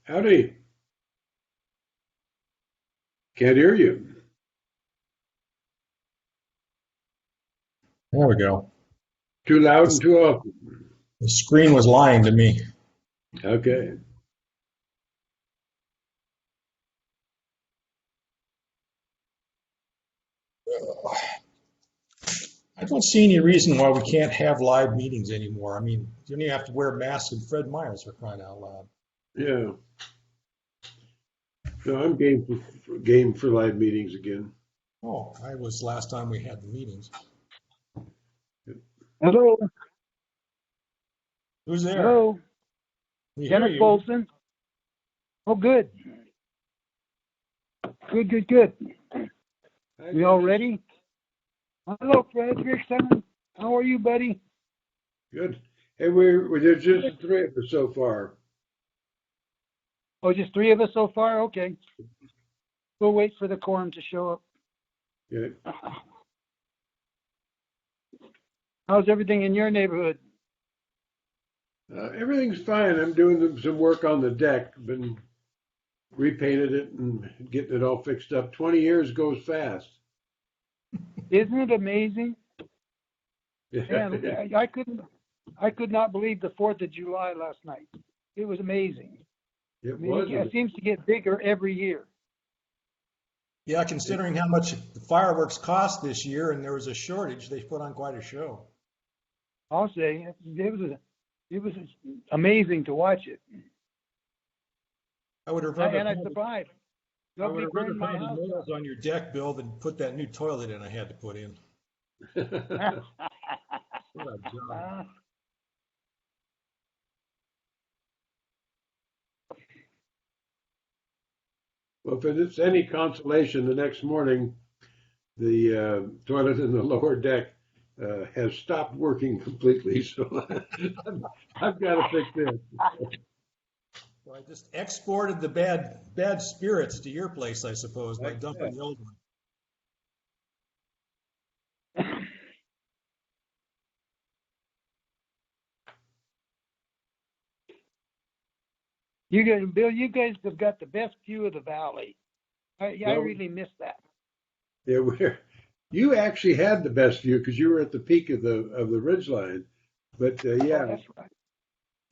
Howdy. Can't hear you. There we go. Too loud and too often. The screen was lying to me. Okay. I don't see any reason why we can't have live meetings anymore. I mean, you don't even have to wear masks and Fred Meyers for crying out loud. Yeah. No, I'm game for live meetings again. Oh, I was last time we had the meetings. Hello, Who's there? hello, We hear Kenneth you. Bolson. Oh, good. Good. We all ready? Hello, Frederickson. How are you, buddy? Good. Hey, there's just the three of us so far. Oh, just three of us so far? Okay. We'll wait for the quorum to show up. Yeah. How's everything in your neighborhood? Everything's fine. I'm doing some work on the deck. Been repainted it and getting it all fixed up. 20 years goes fast. Isn't it amazing? Yeah. Man, I could not believe the 4th of July last night. It was amazing. It I mean, was. it seems to get bigger every year. Yeah, considering how much the fireworks cost this year and there was a shortage, they put on quite a show. I'll say it was amazing to watch it. I would have And I rather, survived. I would Nobody have rather burned my found the house nails on your deck, Bill, than put that new toilet in I had to put in. down. What a job. Well, if it's any consolation, the next morning the toilet in the lower deck has stopped working completely. So I've got to fix this. So I just exported the bad spirits to your place, I suppose, by dumping the old one. Bill, you guys have got the best view of the valley. I Well, really miss that. yeah, you actually had the best view because you were at the peak of the ridge line. But Oh, yeah, that's right.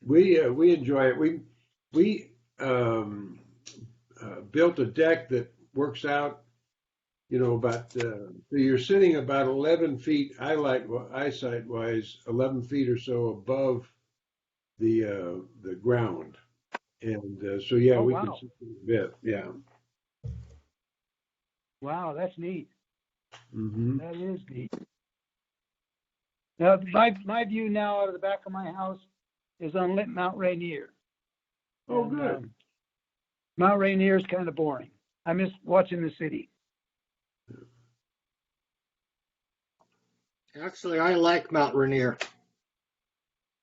we enjoy it. We built a deck that works out. About so you're sitting about 11 feet eyesight wise, 11 feet or so above the ground, and so yeah, Oh, we can wow. see a bit. Yeah. Wow, that's neat. Hmm. That is neat. Now, my view now out of the back of my house is on Mount Rainier. Oh, And, good. Mount Rainier is kind of boring. I miss watching the city. Actually, I like Mount Rainier.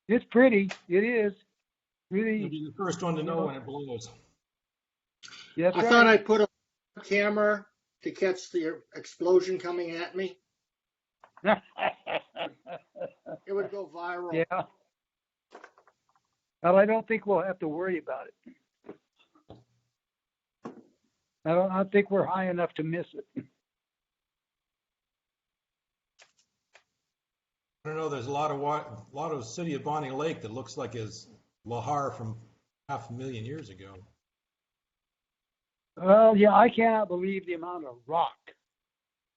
It's pretty. It is. You'll Really, be the first one to know when it blows. that's I thought right. I'd put a camera to catch the explosion coming at me. It would go viral. Yeah. Well, I don't think we'll have to worry about it. I don't think we're high enough to miss it. I don't know, there's a lot of city of Bonney Lake that looks like is Lahar from 500,000 years ago. Well, yeah, I cannot believe the amount of rock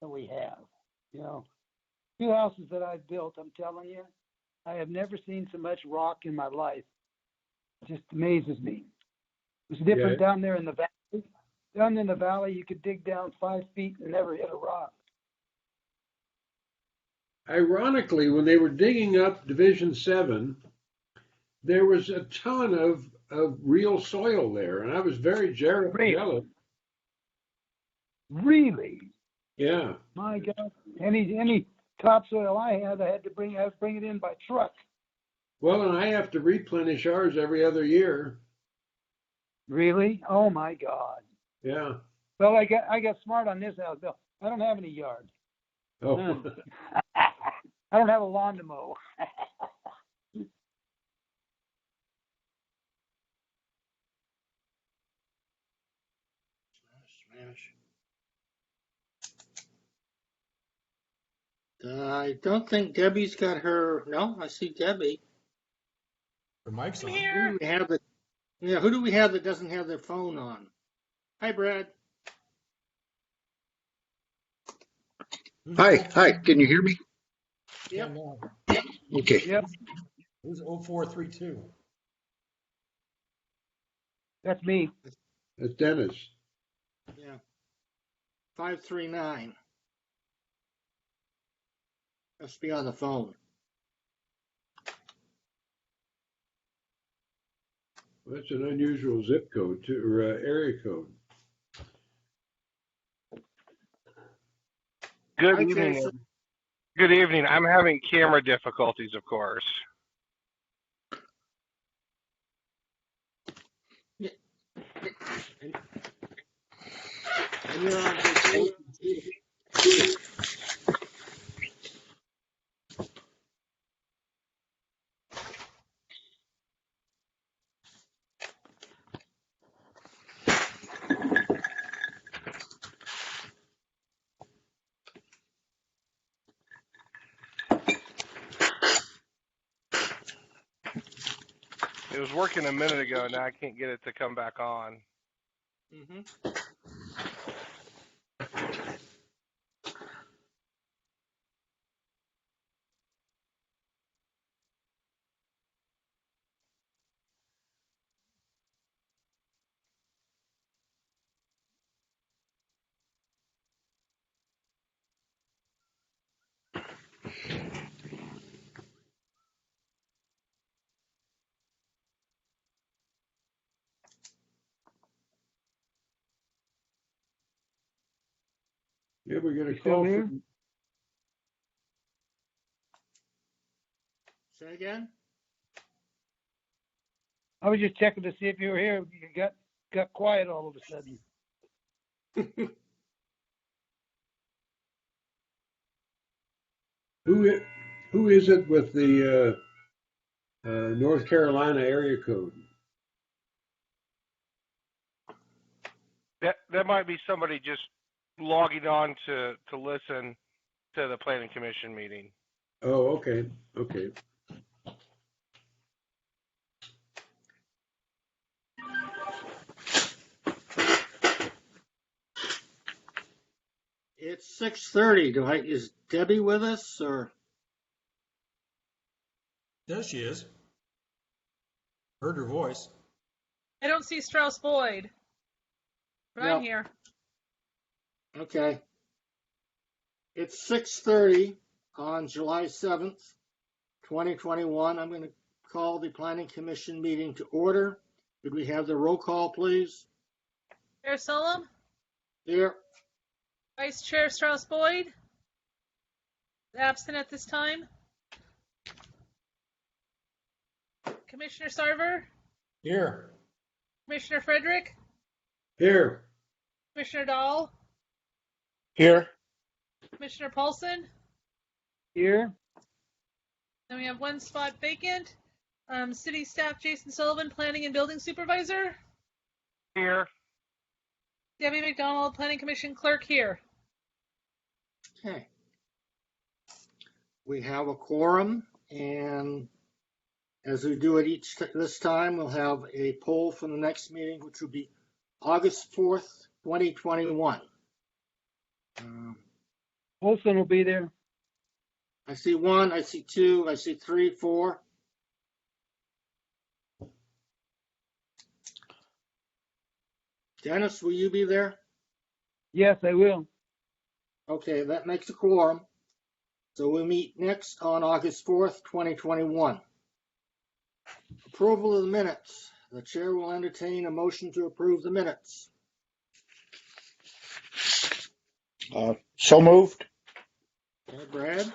that we have. You know, two houses that I've built, I'm telling you, I have never seen so much rock in my life. It just amazes me. It's different Yeah. down there in the valley. Down in the valley, you could dig down 5 feet and never hit a rock. Ironically, when they were digging up Division 7, there was a ton of real soil there, and I was very Really? jealous. Really? Yeah. My God. Any topsoil I had to bring it in by truck. Well, and I have to replenish ours every other year. Really? Oh my God. Yeah. Well, I got smart on this house, Bill. I don't have any yard. Oh, None. I don't have a lawn to mow. I don't think Debbie's got her. No, I see Debbie. The mic's I'm on. Who do here. we have that? Yeah, who do we have that doesn't have their phone on? Hi, Brad. Who's Hi, can you hear me? Yep. Okay. Yep, Who's 0432? that's me. That's Dennis. Yeah. 539. Must be on the phone. That's an unusual zip code too, or area code. Good Hi, evening. Jason. Good evening. I'm having camera difficulties, of course. And you're on vacation. It was working a minute ago. Now I can't get it to come back on. Mm-hmm. Yeah, we got a You still call here? from. Say again? I was just checking to see if you were here. You got quiet all of a sudden. Who is it with the North Carolina area code? That might be somebody just logging on to listen to the planning commission meeting. Oh, okay, okay. It's 6:30. Is Debbie with us or? There she is. Heard her voice. I don't see Strauss Boyd, but No. I'm here. Okay. It's 6:30 on July 7th, 2021. I'm going to call the Planning Commission meeting to order. Could we have the roll call, please? Chair Solom, Here. Vice Chair Strauss Boyd, absent at this time. Commissioner Sarver, Here. Commissioner Frederick, Here. Commissioner Dahl, Here. Commissioner Paulson. Here? Then we have one spot vacant. City Staff Jason Sullivan, Planning and Building Supervisor. Here. Debbie McDonald, Planning Commission Clerk here. Okay. We have a quorum, and as we do it this time, we'll have a poll for the next meeting, which will be August 4th, 2021. Olson will be there. I see 1, I see 2, I see 3, 4. Dennis, will you be there? Yes, I will. Okay, that makes a quorum. So we'll meet next on August 4th, 2021. Approval of the minutes. The chair will entertain a motion to approve the minutes. So moved. Okay, Brad.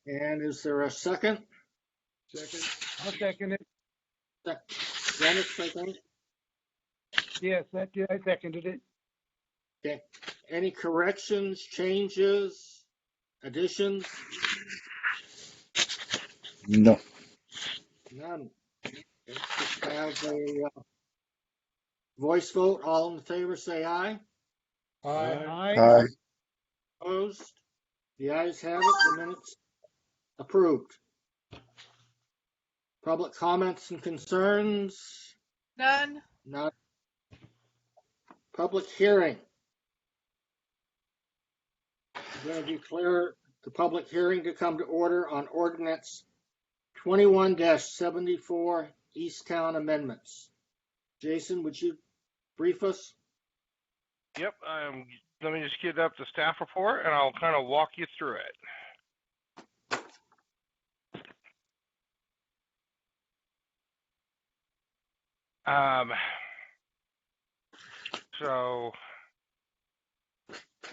And is there a second? Second. I'll second it. Dennis, I think. Yes, I seconded it. Okay. Any corrections, changes, additions? No. None. Okay, just have a voice vote. All in favor, say aye. Aye. Aye. Aye. Opposed? The ayes have it, the minutes approved. Public comments and concerns? None. Not. Public hearing. I'm going to declare the public hearing to come to order on ordinance 21-74 Easttown amendments. Jason, would you brief us? Yep. Let me just get up the staff report, and I'll kind of walk you through it. So,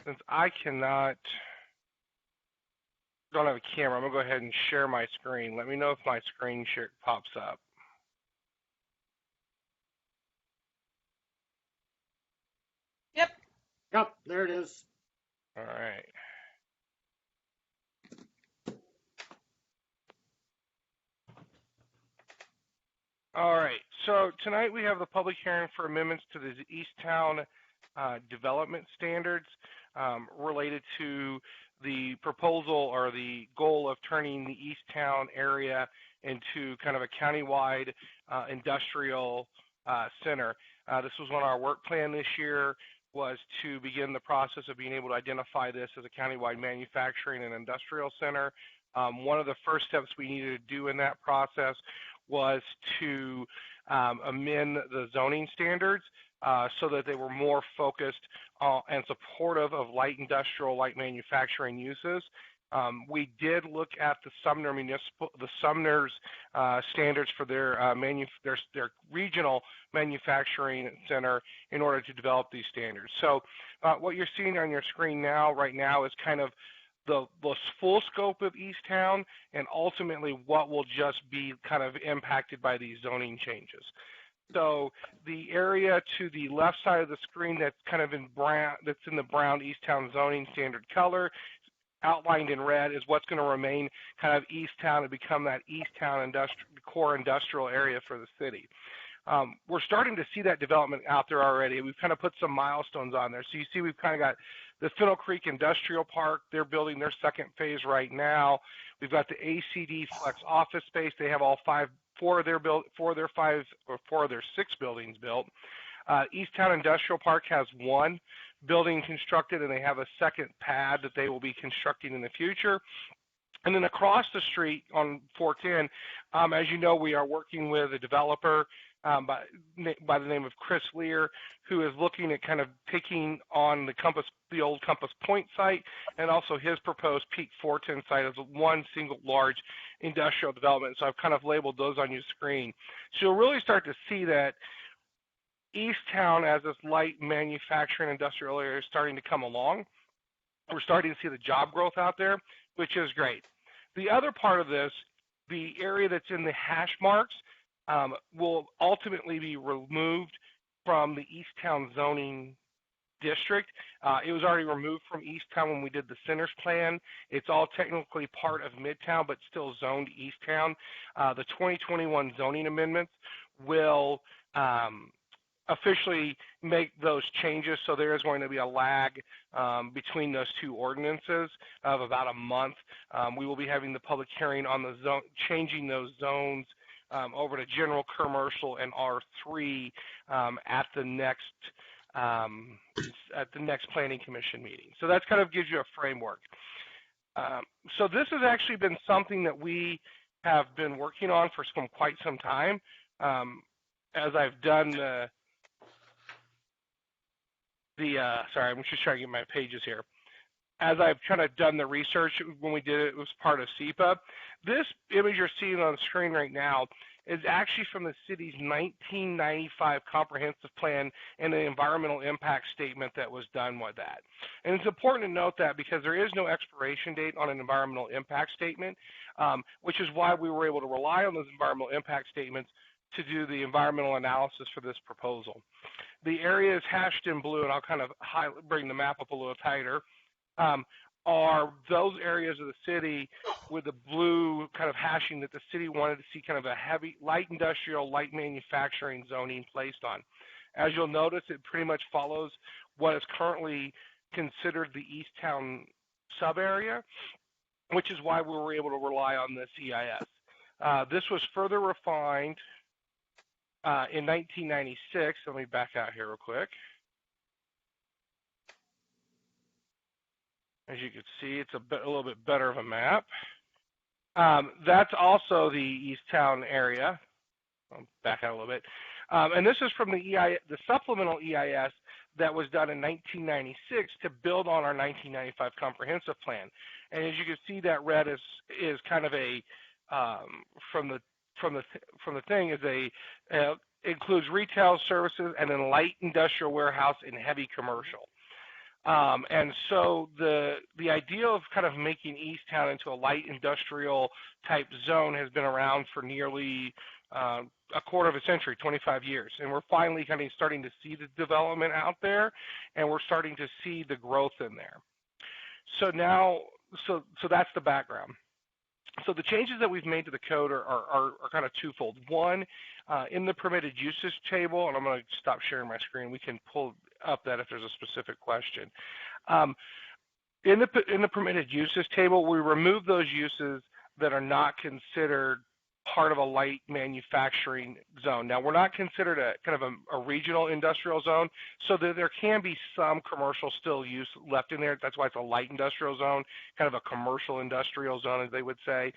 since I don't have a camera, I'm gonna go ahead and share my screen. Let me know if my screen share pops up. Yep. Yep, there it is. All right. All right. So tonight we have the public hearing for amendments to the Easttown development standards related to the proposal or the goal of turning the Easttown area into kind of a countywide industrial center. This was on our work plan this year, was to begin the process of being able to identify this as a countywide manufacturing and industrial center. One of the first steps we needed to do in that process was to amend the zoning standards so that they were more focused and supportive of light industrial, light manufacturing uses. We did look at the Sumner's standards for their regional manufacturing center in order to develop these standards. So what you're seeing on your screen right now is kind of the full scope of Easttown and ultimately what will just be kind of impacted by these zoning changes. So the area to the left side of the screen that's kind of in brown, that's in the brown Easttown zoning standard color, outlined in red, is what's going to remain kind of Easttown and become that Easttown core industrial area for the city. We're starting to see that development out there already. We've kind of put some milestones on there. So you see we've kind of got the Finnell Creek Industrial Park. They're building their second phase right now. We've got the ACD Flex office space. They have four of their 6 buildings built. Easttown Industrial Park has 1 building constructed, and they have a second pad that they will be constructing in the future. And then across the street on 410, as you know, we are working with a developer by the name of Chris Lear, who is looking at kind of taking on the old Compass Point site and also his proposed Peak 410 site as one single large industrial development. So I've kind of labeled those on your screen. So you'll really start to see that Easttown as this light manufacturing industrial area is starting to come along. We're starting to see the job growth out there, which is great. The other part of this, the area that's in the hash marks, will ultimately be removed from the Easttown zoning district. It was already removed from Easttown when we did the centers plan. It's all technically part of Midtown, but still zoned Easttown. The 2021 zoning amendments will officially make those changes, so there is going to be a lag between those two ordinances of about a month. We will be having the public hearing on the zone, changing those zones over to general commercial and R3 at the next planning commission meeting. So that kind of gives you a framework. So this has actually been something that we have been working on for quite some time. As I've done sorry, I'm just trying to get my pages here. As I've kind of done the research when we did it, it was part of SEPA. This image you're seeing on the screen right now is actually from the city's 1995 comprehensive plan and the environmental impact statement that was done with that. And it's important to note that because there is no expiration date on an environmental impact statement, which is why we were able to rely on those environmental impact statements to do the environmental analysis for this proposal. The areas hashed in blue, and I'll kind of bring the map up a little tighter, are those areas of the city with the blue kind of hashing that the city wanted to see kind of a heavy, light industrial, light manufacturing zoning placed on. As you'll notice, it pretty much follows what is currently considered the Easttown sub area, which is why we were able to rely on this EIS. This was further refined in 1996. Let me back out here real quick. As you can see, it's a little bit better of a map. That's also the Easttown area. I'll back out a little bit. And this is from the supplemental EIS that was done in 1996 to build on our 1995 comprehensive plan. And as you can see, that red is kind of a from the thing is a includes retail services and then light industrial warehouse and heavy commercial. And so the idea of kind of making Easttown into a light industrial type zone has been around for nearly a quarter of a century, 25 years. And we're finally kind of starting to see the development out there, and we're starting to see the growth in there. So now, so that's the background. So the changes that we've made to the code are kind of twofold. One, in the permitted uses table, and I'm going to stop sharing my screen. We can pull up that if there's a specific question. In the permitted uses table, we remove those uses that are not considered part of a light manufacturing zone. Now, we're not considered a kind of a regional industrial zone, so there can be some commercial still use left in there. That's why it's a light industrial zone, kind of a commercial industrial zone, as they would say.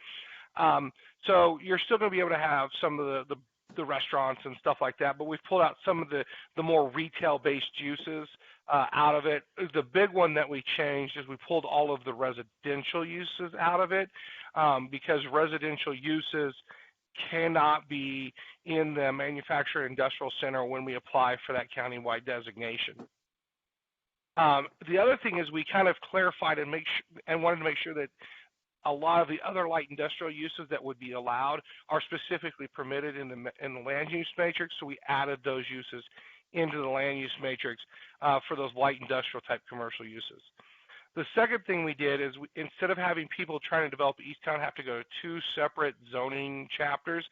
So you're still going to be able to have some of the restaurants and stuff like that, but we've pulled out some of the more retail-based uses out of it. The big one that we changed is we pulled all of the residential uses out of it because residential uses cannot be in the manufacturing industrial center when we apply for that countywide designation. The other thing is we kind of clarified and wanted to make sure that a lot of the other light industrial uses that would be allowed are specifically permitted in the land use matrix, so we added those uses into the land use matrix for those light industrial type commercial uses. The second thing we did is instead of having people trying to develop Easttown have to go to two separate zoning chapters,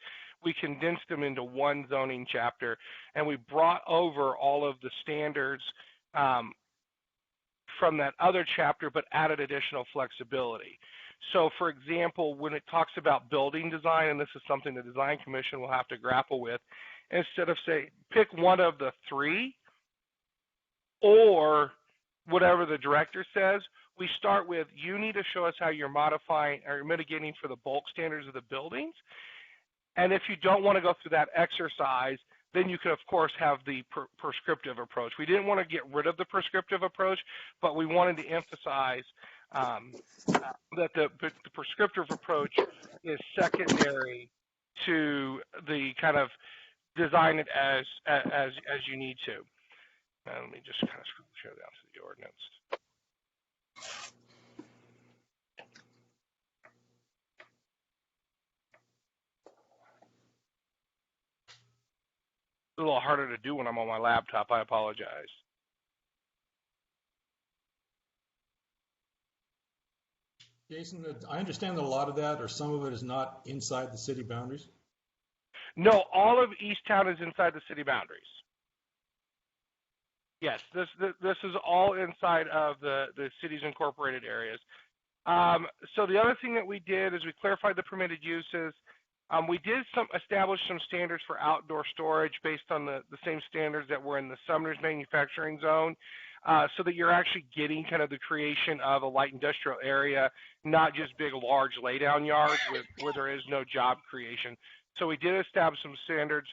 we condensed them into one zoning chapter, and we brought over all of the standards from that other chapter, but added additional flexibility. So, for example, when it talks about building design, and this is something the Design Commission will have to grapple with, instead of say, pick one of the three, or whatever the director says, we start with, you need to show us how you're modifying or mitigating for the bulk standards of the buildings. And if you don't want to go through that exercise, then you could, of course, have the prescriptive approach. We didn't want to get rid of the prescriptive approach, but we wanted to emphasize that the prescriptive approach is secondary to the kind of design it as you need to. Now, let me just kind of share down to the ordinance. It's a little harder to do when I'm on my laptop. I apologize. Jason, I understand that a lot of that or some of it is not inside the city boundaries. No, all of Easttown is inside the city boundaries. Yes, this is all inside of the city's incorporated areas. So the other thing that we did is we clarified the permitted uses. We did establish some standards for outdoor storage based on the same standards that were in the Sumner's manufacturing zone, so that you're actually getting kind of the creation of a light industrial area, not just big, large laydown yards where there is no job creation. So we did establish some standards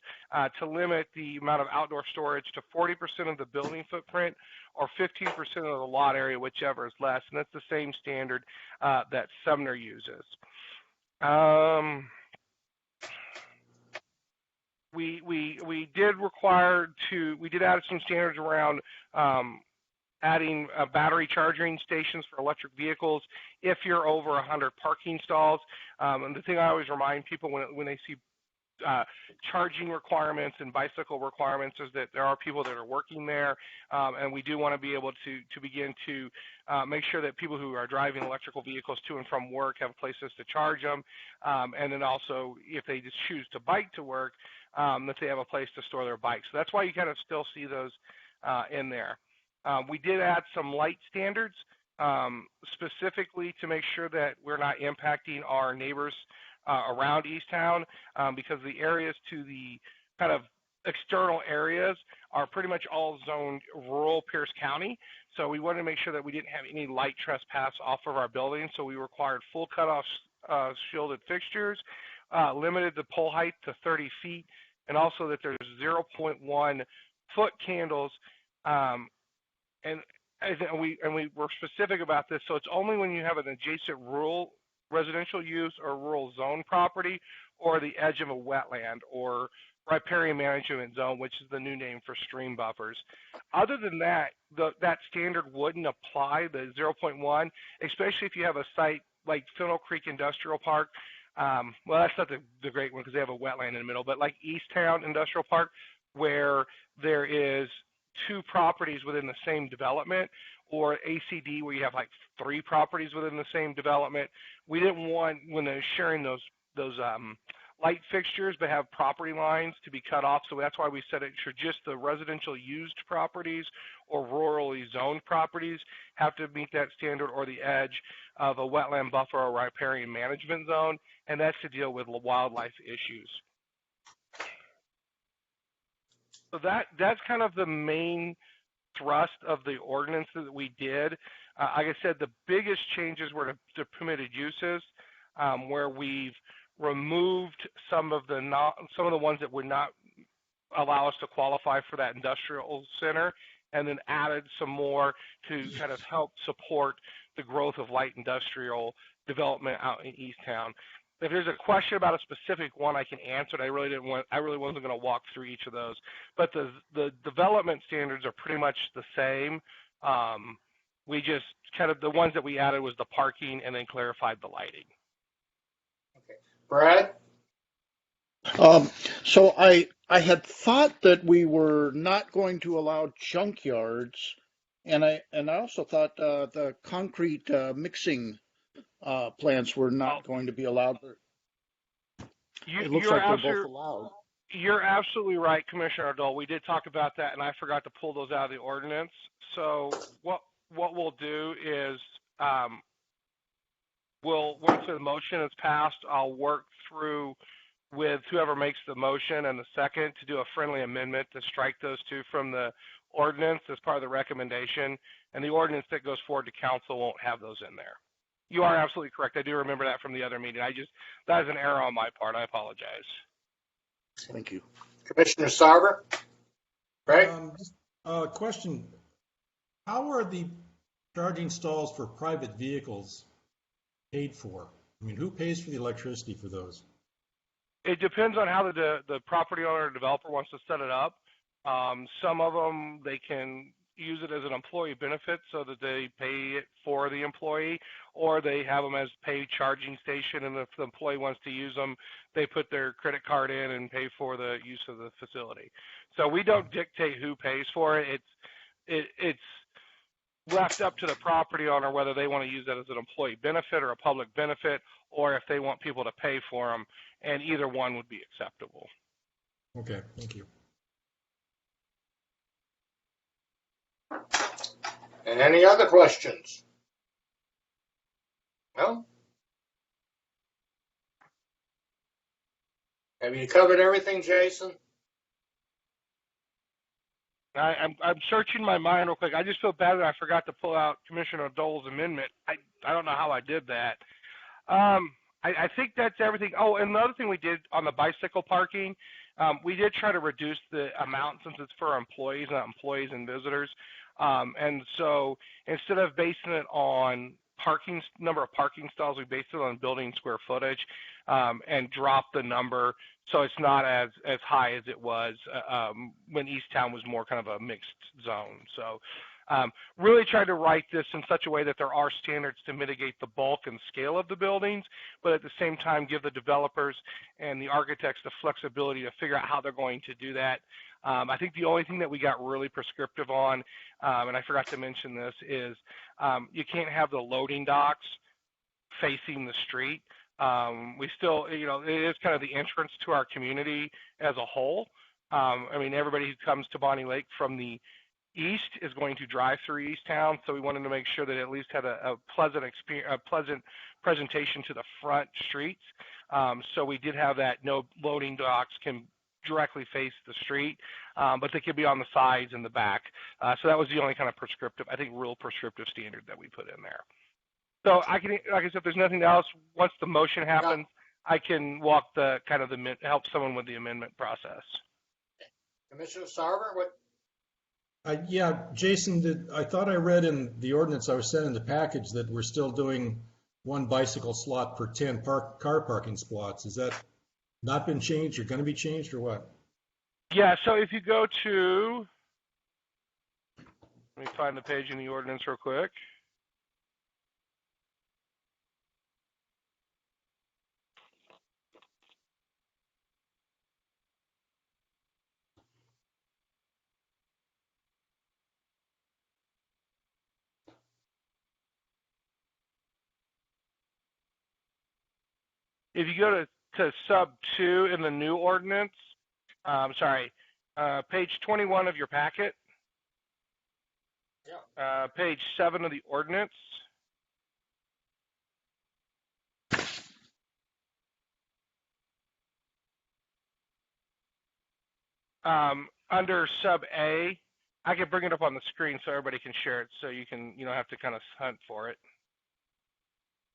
to limit the amount of outdoor storage to 40% of the building footprint or 15% of the lot area, whichever is less. And that's the same standard that Sumner uses. We did add some standards around adding battery charging stations for electric vehicles if you're over 100 parking stalls. And the thing I always remind people when they see charging requirements and bicycle requirements is that there are people that are working there, and we do want to be able to begin to make sure that people who are driving electrical vehicles to and from work have places to charge them, and then also if they just choose to bike to work, that they have a place to store their bikes. So that's why you kind of still see those in there. We did add some light standards specifically to make sure that we're not impacting our neighbors around Easttown, because the areas to the kind of external areas are pretty much all zoned rural Pierce County. So we wanted to make sure that we didn't have any light trespass off of our building. So we required full cutoff shielded fixtures, limited the pole height to 30 feet, and also that there's 0.1 foot candles. And we were specific about this. So it's only when you have an adjacent rural residential use or rural zone property or the edge of a wetland or riparian management zone, which is the new name for stream buffers. Other than that, that standard wouldn't apply, the 0.1, especially if you have a site like Funnel Creek Industrial Park. Well, that's not the great one because they have a wetland in the middle, but like Easttown Industrial Park, where there is 2 properties within the same development, or ACD where you have like 3 properties within the same development. We didn't want, when they're sharing those light fixtures, but have property lines to be cut off. So that's why we said it should just the residential used properties or rurally zoned properties have to meet that standard, or the edge of a wetland buffer or riparian management zone, and that's to deal with wildlife issues. So that's kind of the main thrust of the ordinance that we did. Like I said, the biggest changes were to permitted uses, where we've removed some of the ones that would not allow us to qualify for that industrial center, and then added some more to kind of help support the growth of light industrial development out in Easttown. If there's a question about a specific one, I can answer it. I really wasn't going to walk through each of those, but the development standards are pretty much the same. We just kind of, the ones that we added was the parking and then clarified the lighting. Brad? So I had thought that we were not going to allow junkyards, and I also thought the concrete mixing plants were not going to be allowed. It looks like they're both allowed. You're absolutely right, Commissioner Dole. We did talk about that, and I forgot to pull those out of the ordinance. So what we'll do is, once the motion is passed, I'll work through with whoever makes the motion and the second to do a friendly amendment to strike those 2 from the ordinance as part of the recommendation, and the ordinance that goes forward to council won't have those in there. You are absolutely correct. I do remember that from the other meeting. That is an error on my part. I apologize. Thank you. Commissioner Sarver? Right? Just a question. How are the charging stalls for private vehicles paid for? I mean, who pays for the electricity for those? It depends on how the property owner or developer wants to set it up. Some of them, they can use it as an employee benefit so that they pay it for the employee, or they have them as paid charging station, and if the employee wants to use them, they put their credit card in and pay for the use of the facility. So we don't dictate who pays for it. It's left up to the property owner whether they want to use that as an employee benefit or a public benefit, or if they want people to pay for them, and either one would be acceptable. Okay, thank you. And any other questions? No? Have you covered everything, Jason? I'm searching my mind real quick. I just feel bad that I forgot to pull out Commissioner Dole's amendment. I don't know how I did that. I think that's everything. Oh, and the other thing we did on the bicycle parking, we did try to reduce the amount since it's for employees, not employees and visitors. And so instead of basing it on number of parking stalls, we based it on building square footage, and dropped the number so it's not as high as it was when Easttown was more kind of a mixed zone. So really tried to write this in such a way that there are standards to mitigate the bulk and scale of the buildings, but at the same time give the developers and the architects the flexibility to figure out how they're going to do that. I think the only thing that we got really prescriptive on, and I forgot to mention this, is you can't have the loading docks facing the street. We still, it is kind of the entrance to our community as a whole. I mean, everybody who comes to Bonney Lake from the east is going to drive through Easttown, so we wanted to make sure that it at least had a pleasant experience, a pleasant presentation to the front streets. So we did have that no loading docks can directly face the street, but they could be on the sides and the back. So that was the only kind of prescriptive, I think, real prescriptive standard that we put in there. So I can, like I said, if there's nothing else, once the motion happens, I can walk the kind of the help someone with the amendment process. Commissioner Sarver, what? Yeah, Jason, I thought I read in the ordinance I was sent in the package that we're still doing one bicycle slot per 10 car parking spots. Has that not been changed or going to be changed or what? Yeah, so if you go to, let me find the page in the ordinance real quick. If you go to sub 2 in the new ordinance, page 21 of your packet, page 7 of the ordinance, under sub A, I can bring it up on the screen so everybody can share it, so you don't have to kind of hunt for it.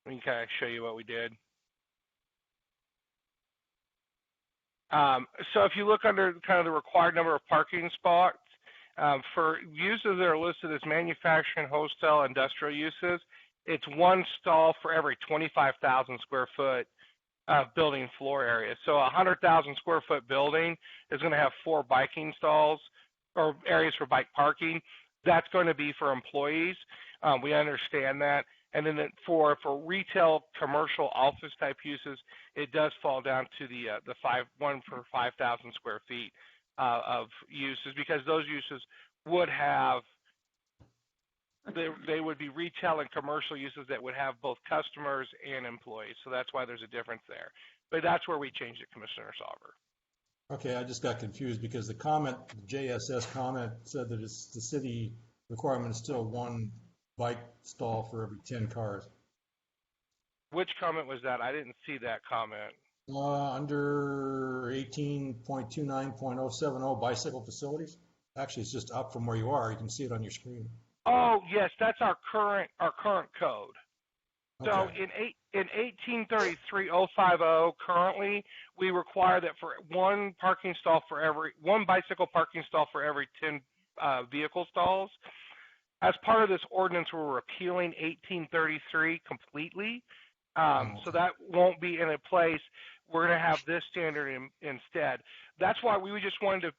We can kind of show you what we did. So if you look under kind of the required number of parking spots, for uses that are listed as manufacturing, wholesale, industrial uses, it's one stall for every 25,000 square foot building floor area. So a 100,000 square foot building is going to have 4 biking stalls or areas for bike parking. That's going to be for employees. We understand that. And then for retail, commercial, office type uses, it does fall down to the one for 5,000 square feet of uses, because those uses would have, they would be retail and commercial uses that would have both customers and employees. So that's why there's a difference there. But that's where we changed it, Commissioner Sauber. Okay, I just got confused because the comment, the JSS comment said that it's the city requirement is still one bike stall for every 10 cars. Which comment was that? I didn't see that comment. Under 18.29.070 bicycle facilities. Actually, it's just up from where you are. You can see it on your screen. Oh, yes, that's our current code. Okay. So in 1833.050 currently, we require that for one bicycle parking stall for every 10 vehicle stalls. As part of this ordinance, we're repealing 1833 completely. So that won't be in a place. We're going to have this standard instead. That's why we just wanted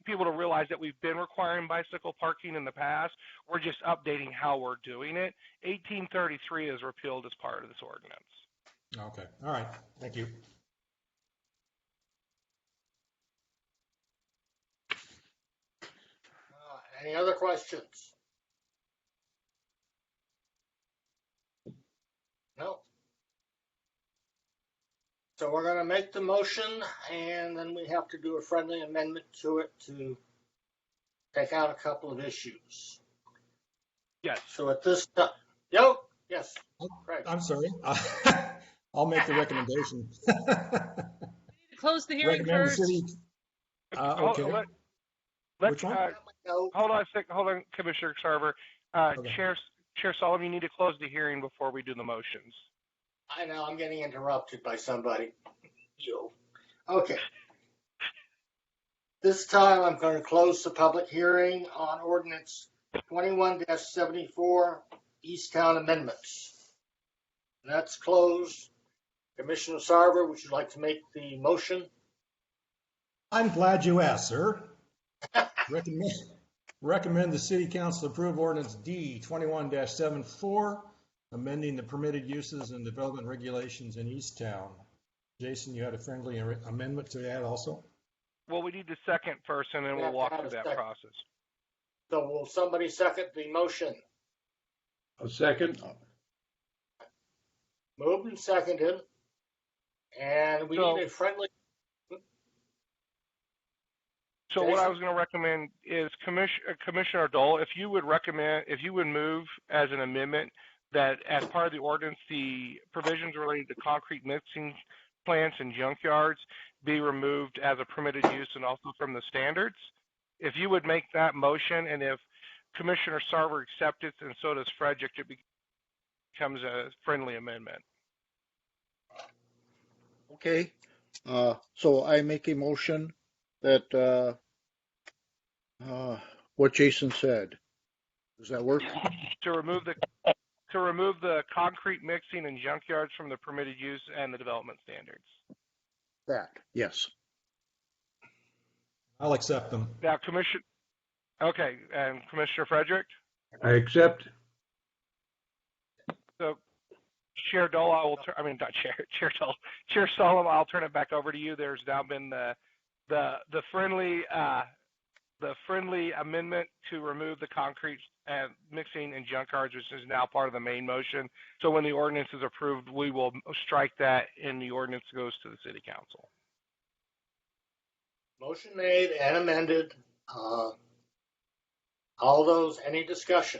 people to realize that we've been requiring bicycle parking in the past. We're just updating how we're doing it. 1833 is repealed as part of this ordinance. Okay. All right. Thank you. Any other questions? No. So we're going to make the motion, and then we have to do a friendly amendment to it to take out a couple of issues. Yes. So at this time, yes, Craig. I'm sorry. I'll make the recommendation. Close the hearing Recommend first. the city. Okay. Which one? Hold on a second. Hold on, Commissioner Sarver. Okay. Chair Sullivan, you need to close the hearing before we do the motions. I know, I'm getting interrupted by somebody. Okay. This time I'm going to close the public hearing on ordinance 21-74 Easttown amendments. That's closed. Commissioner Sarver, would you like to make the motion? I'm glad you asked, sir. Recommend the city council approve ordinance D 21-74, amending the permitted uses and development regulations in Easttown. Jason, you had a friendly amendment to add also? Well, we need the second first, and then we'll walk through that process. So will somebody second the motion? A second. Moved and seconded. And we need a friendly. So what I Jason? was going to recommend is Commissioner Dole, if you would move as an amendment that as part of the ordinance, the provisions related to concrete mixing plants and junkyards be removed as a permitted use and also from the standards. If you would make that motion, and if Commissioner Sarver accepts it and so does Frederick, it becomes a friendly amendment. Okay. So I make a motion that what Jason said. Does that work? To remove the concrete mixing and junkyards from the permitted use and the development standards. That. Yes. I'll accept them. Now, okay, and Commissioner Frederick? I accept. So, Chair Dole, Chair Dole, Chair Solomon, I'll turn it back over to you. There's now been the friendly amendment to remove the concrete mixing and junkyards, which is now part of the main motion. So when the ordinance is approved, we will strike that and the ordinance goes to the City Council. Motion made and amended. All those, any discussion?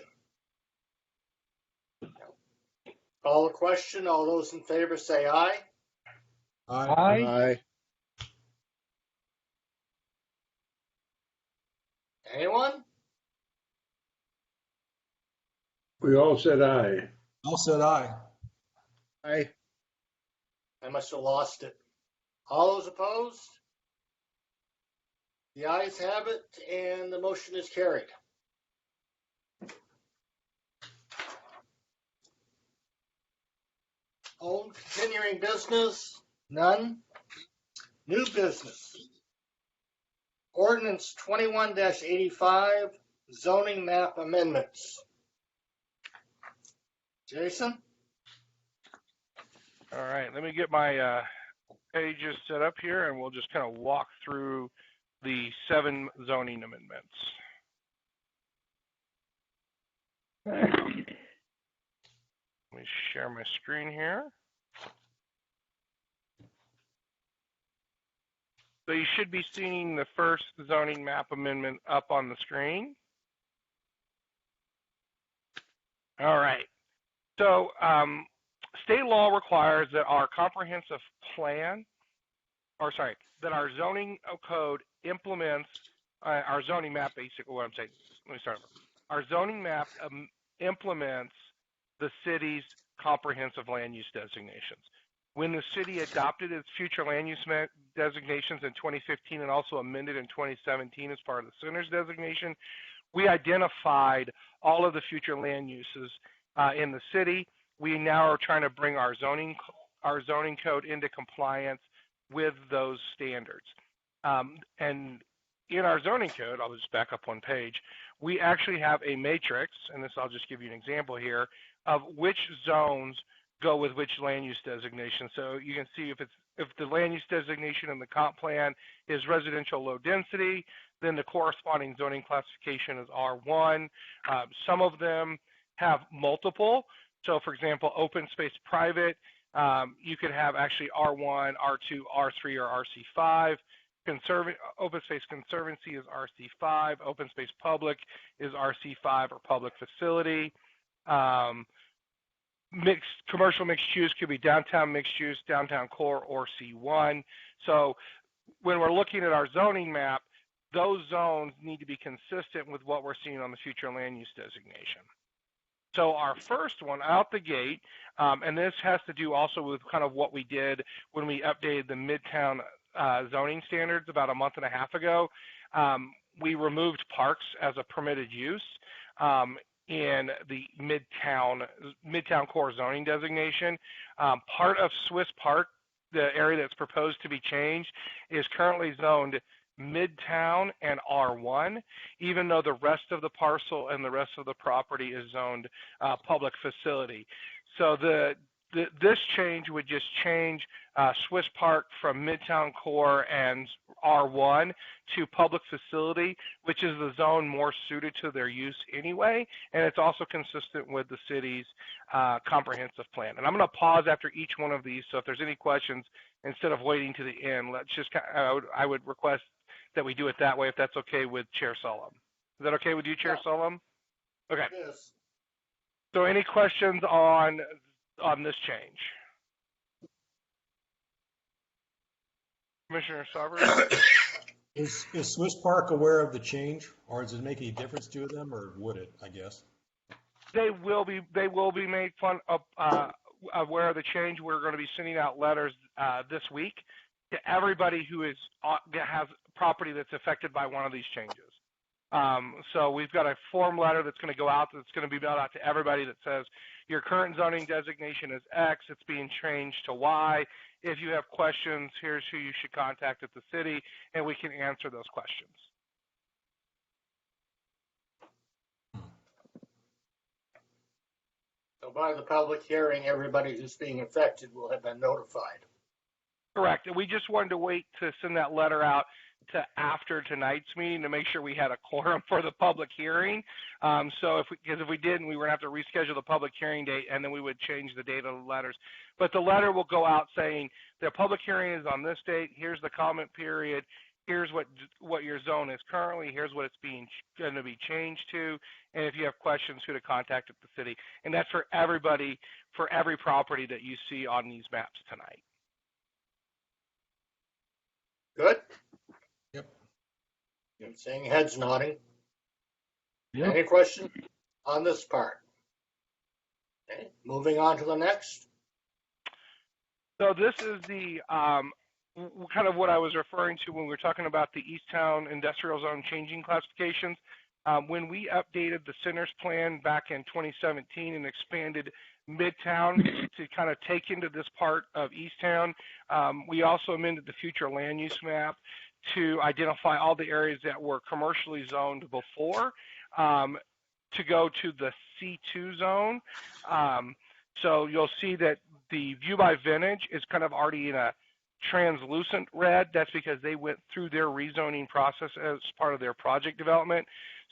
Call the question. All those in favor say aye. Aye. Aye. Anyone? We all said aye. All said aye. Aye. I must have lost it. All those opposed? The ayes have it, and the motion is carried. Old continuing business, none. New business. Ordinance 21-85, zoning map amendments. Jason? All right, let me get my pages set up here and we'll just kind of walk through the 7 zoning amendments. Let me share my screen here. So you should be seeing the first zoning map amendment up on the screen. All right. So state law requires that our comprehensive plan, that our zoning code implements our zoning map. Basically, what I'm saying. Let me start over. Our zoning map implements the city's comprehensive land use designations. When the city adopted its future land use designations in 2015 and also amended in 2017 as part of the center's designation, we identified all of the future land uses in the city. We now are trying to bring our zoning code into compliance with those standards. And in our zoning code, I'll just back up one page, we actually have a matrix, and this I'll just give you an example here, of which zones go with which land use designation. So you can see if the land use designation in the comp plan is residential low density, then the corresponding zoning classification is R1. Some of them have multiple. So for example, open space private, you could have actually R1, R2, R3, or RC5. Open space conservancy is RC5. Open space public is RC5 or public facility. Commercial mixed use could be downtown mixed use, downtown core, or C1. So when we're looking at our zoning map, those zones need to be consistent with what we're seeing on the future land use designation. So our first one out the gate, and this has to do also with kind of what we did when we updated the Midtown zoning standards about a month and a half ago. We removed parks as a permitted use in the Midtown core zoning designation. Part of Swiss Park, the area that's proposed to be changed, is currently zoned Midtown and R1, even though the rest of the parcel and the rest of the property is zoned public facility. So this change would just change Swiss Park from Midtown Core and R1 to public facility, which is the zone more suited to their use anyway, and it's also consistent with the city's comprehensive plan. And I'm going to pause after each one of these, so if there's any questions, instead of waiting to the end, let's just, I would request that we do it that way, if that's okay with Chair Solom. Is that okay with you, Chair Solom? Okay. Yes. So any questions on this change? Commissioner Sauber? Is Swiss Park aware of the change, or does it make any difference to them, or would it, I guess? They will be made aware of the change. We're going to be sending out letters this week to everybody who has property that's affected by one of these changes. So we've got a form letter that's going to go out, that's going to be mailed out to everybody that says your current zoning designation is X, it's being changed to Y. If you have questions, here's who you should contact at the city, and we can answer those questions. So by the public hearing, everybody who's being affected will have been notified. Correct. And we just wanted to wait to send that letter out to after tonight's meeting to make sure we had a quorum for the public hearing. So because if we didn't, we would have to reschedule the public hearing date, and then we would change the date of the letters. But the letter will go out saying the public hearing is on this date. Here's the comment period. Here's what your zone is currently. Here's what it's going to be changed to. And if you have questions, who to contact at the city. And that's for everybody, for every property that you see on these maps tonight. Good? Yep. I'm seeing heads nodding. Yep. Any questions on this part? Okay, moving on to the next. So this is the kind of what I was referring to when we were talking about the Easttown Industrial Zone changing classifications. When we updated the centers plan back in 2017 and expanded Midtown to kind of take into this part of Easttown, we also amended the future land use map to identify all the areas that were commercially zoned before to go to the C2 zone. So you'll see that the view by vintage is kind of already in a translucent red. That's because they went through their rezoning process as part of their project development.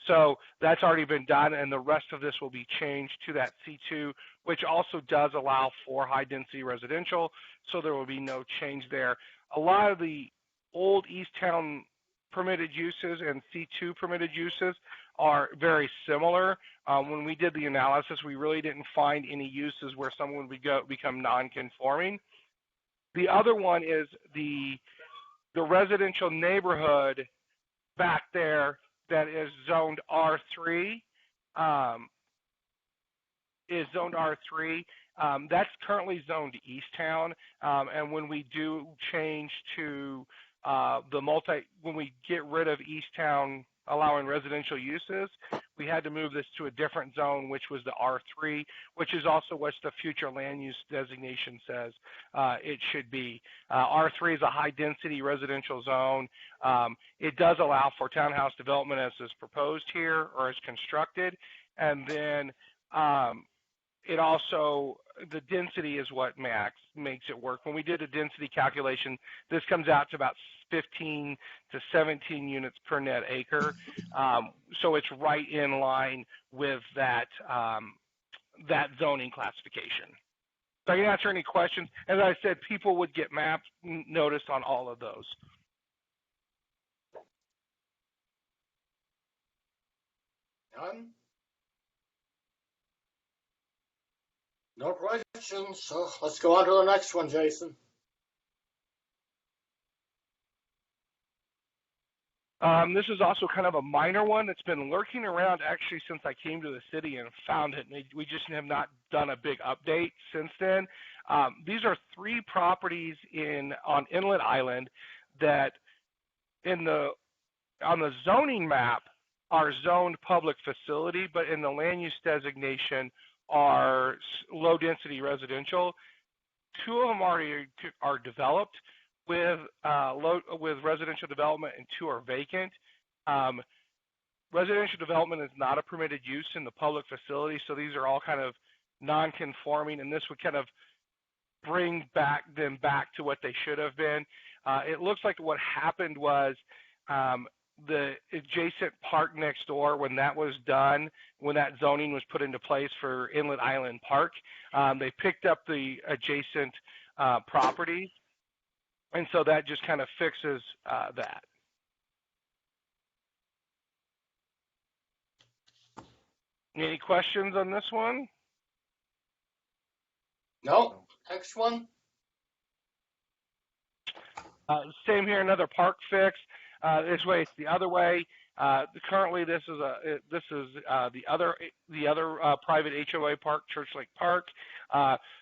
So that's already been done, and the rest of this will be changed to that C2, which also does allow for high density residential, so there will be no change there. A lot of the old Easttown permitted uses and C2 permitted uses are very similar. When we did the analysis, we really didn't find any uses where someone would become non-conforming. The other one is the residential neighborhood back there that is zoned R3, that's currently zoned Easttown, and when we do change to when we get rid of Easttown allowing residential uses, we had to move this to a different zone, which was the R3, which is also what the future land use designation says it should be. R3 is a high density residential zone. It does allow for townhouse development as is proposed here or as constructed. And then it also, the density is what makes it work. When we did a density calculation, this comes out to about 15 to 17 units per net acre. So it's right in line with that, that zoning classification. So I can answer any questions. As I said, people would get map notice on all of those. None? No questions, so let's go on to the next one, Jason. This is also kind of a minor one that's been lurking around actually since I came to the city and found it. We just have not done a big update since then. These are 3 properties on Inlet Island that on the zoning map are zoned public facility, but in the land use designation are low density residential. 2 of them already are developed with residential development, and 2 are vacant. Residential development is not a permitted use in the public facility, so these are all kind of non-conforming, and this would kind of bring them back to what they should have been. It looks like what happened was the adjacent park next door, when that was done, when that zoning was put into place for Inlet Island Park, they picked up the adjacent properties. And so that just kind of fixes that. Any questions on this one? No. Next one. Same here, another park fix. This way, it's the other way. Currently, this is the other private HOA park, Church Lake Park.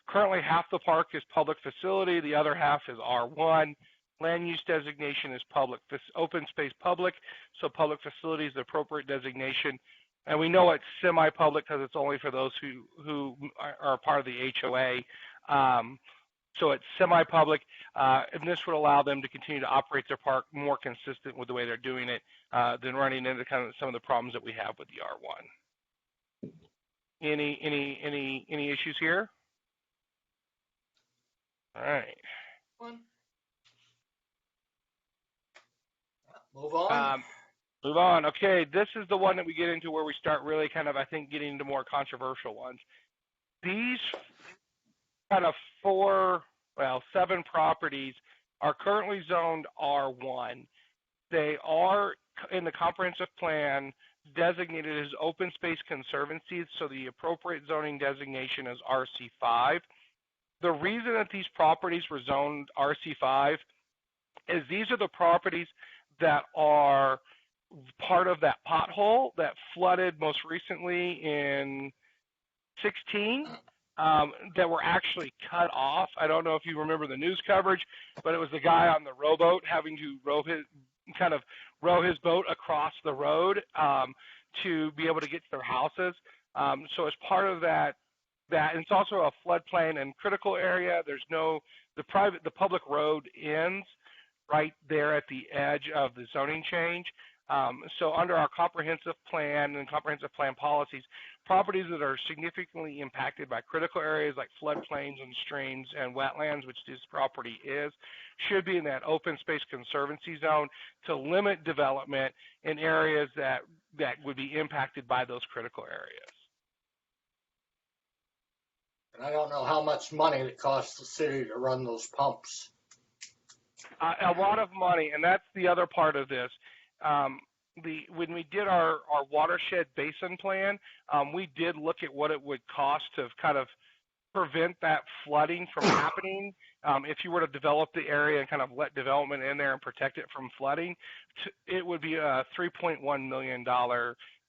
Currently, half the park is public facility, the other half is R1. Land use designation is public, open space public, so public facility is the appropriate designation. And we know it's semi-public because it's only for those who are part of the HOA. So it's semi-public, and this would allow them to continue to operate their park more consistent with the way they're doing it than running into kind of some of the problems that we have with the R1. Any issues here? All right. Move on. Move on. Okay, this is the one that we get into where we start really kind of, I think, getting into more controversial ones. These kind of 7 properties are currently zoned R1. They are in the comprehensive plan designated as open space conservancies, so the appropriate zoning designation is RC5. The reason that these properties were zoned RC5 is these are the properties that are part of that pothole that flooded most recently in 16. That were actually cut off. I don't know if you remember the news coverage, but it was the guy on the rowboat having to row his boat across the road to be able to get to their houses. So as part of that, and it's also a floodplain and critical area. There's the public road ends right there at the edge of the zoning change. So under our comprehensive plan and comprehensive plan policies, properties that are significantly impacted by critical areas like floodplains and streams and wetlands, which this property is, should be in that open space conservancy zone to limit development in areas that would be impacted by those critical areas. And I don't know how much money it costs the city to run those pumps. A lot of money, and that's the other part of this. When we did our watershed basin plan, we did look at what it would cost to kind of prevent that flooding from happening. If you were to develop the area and kind of let development in there and protect it from flooding, it would be a $3.1 million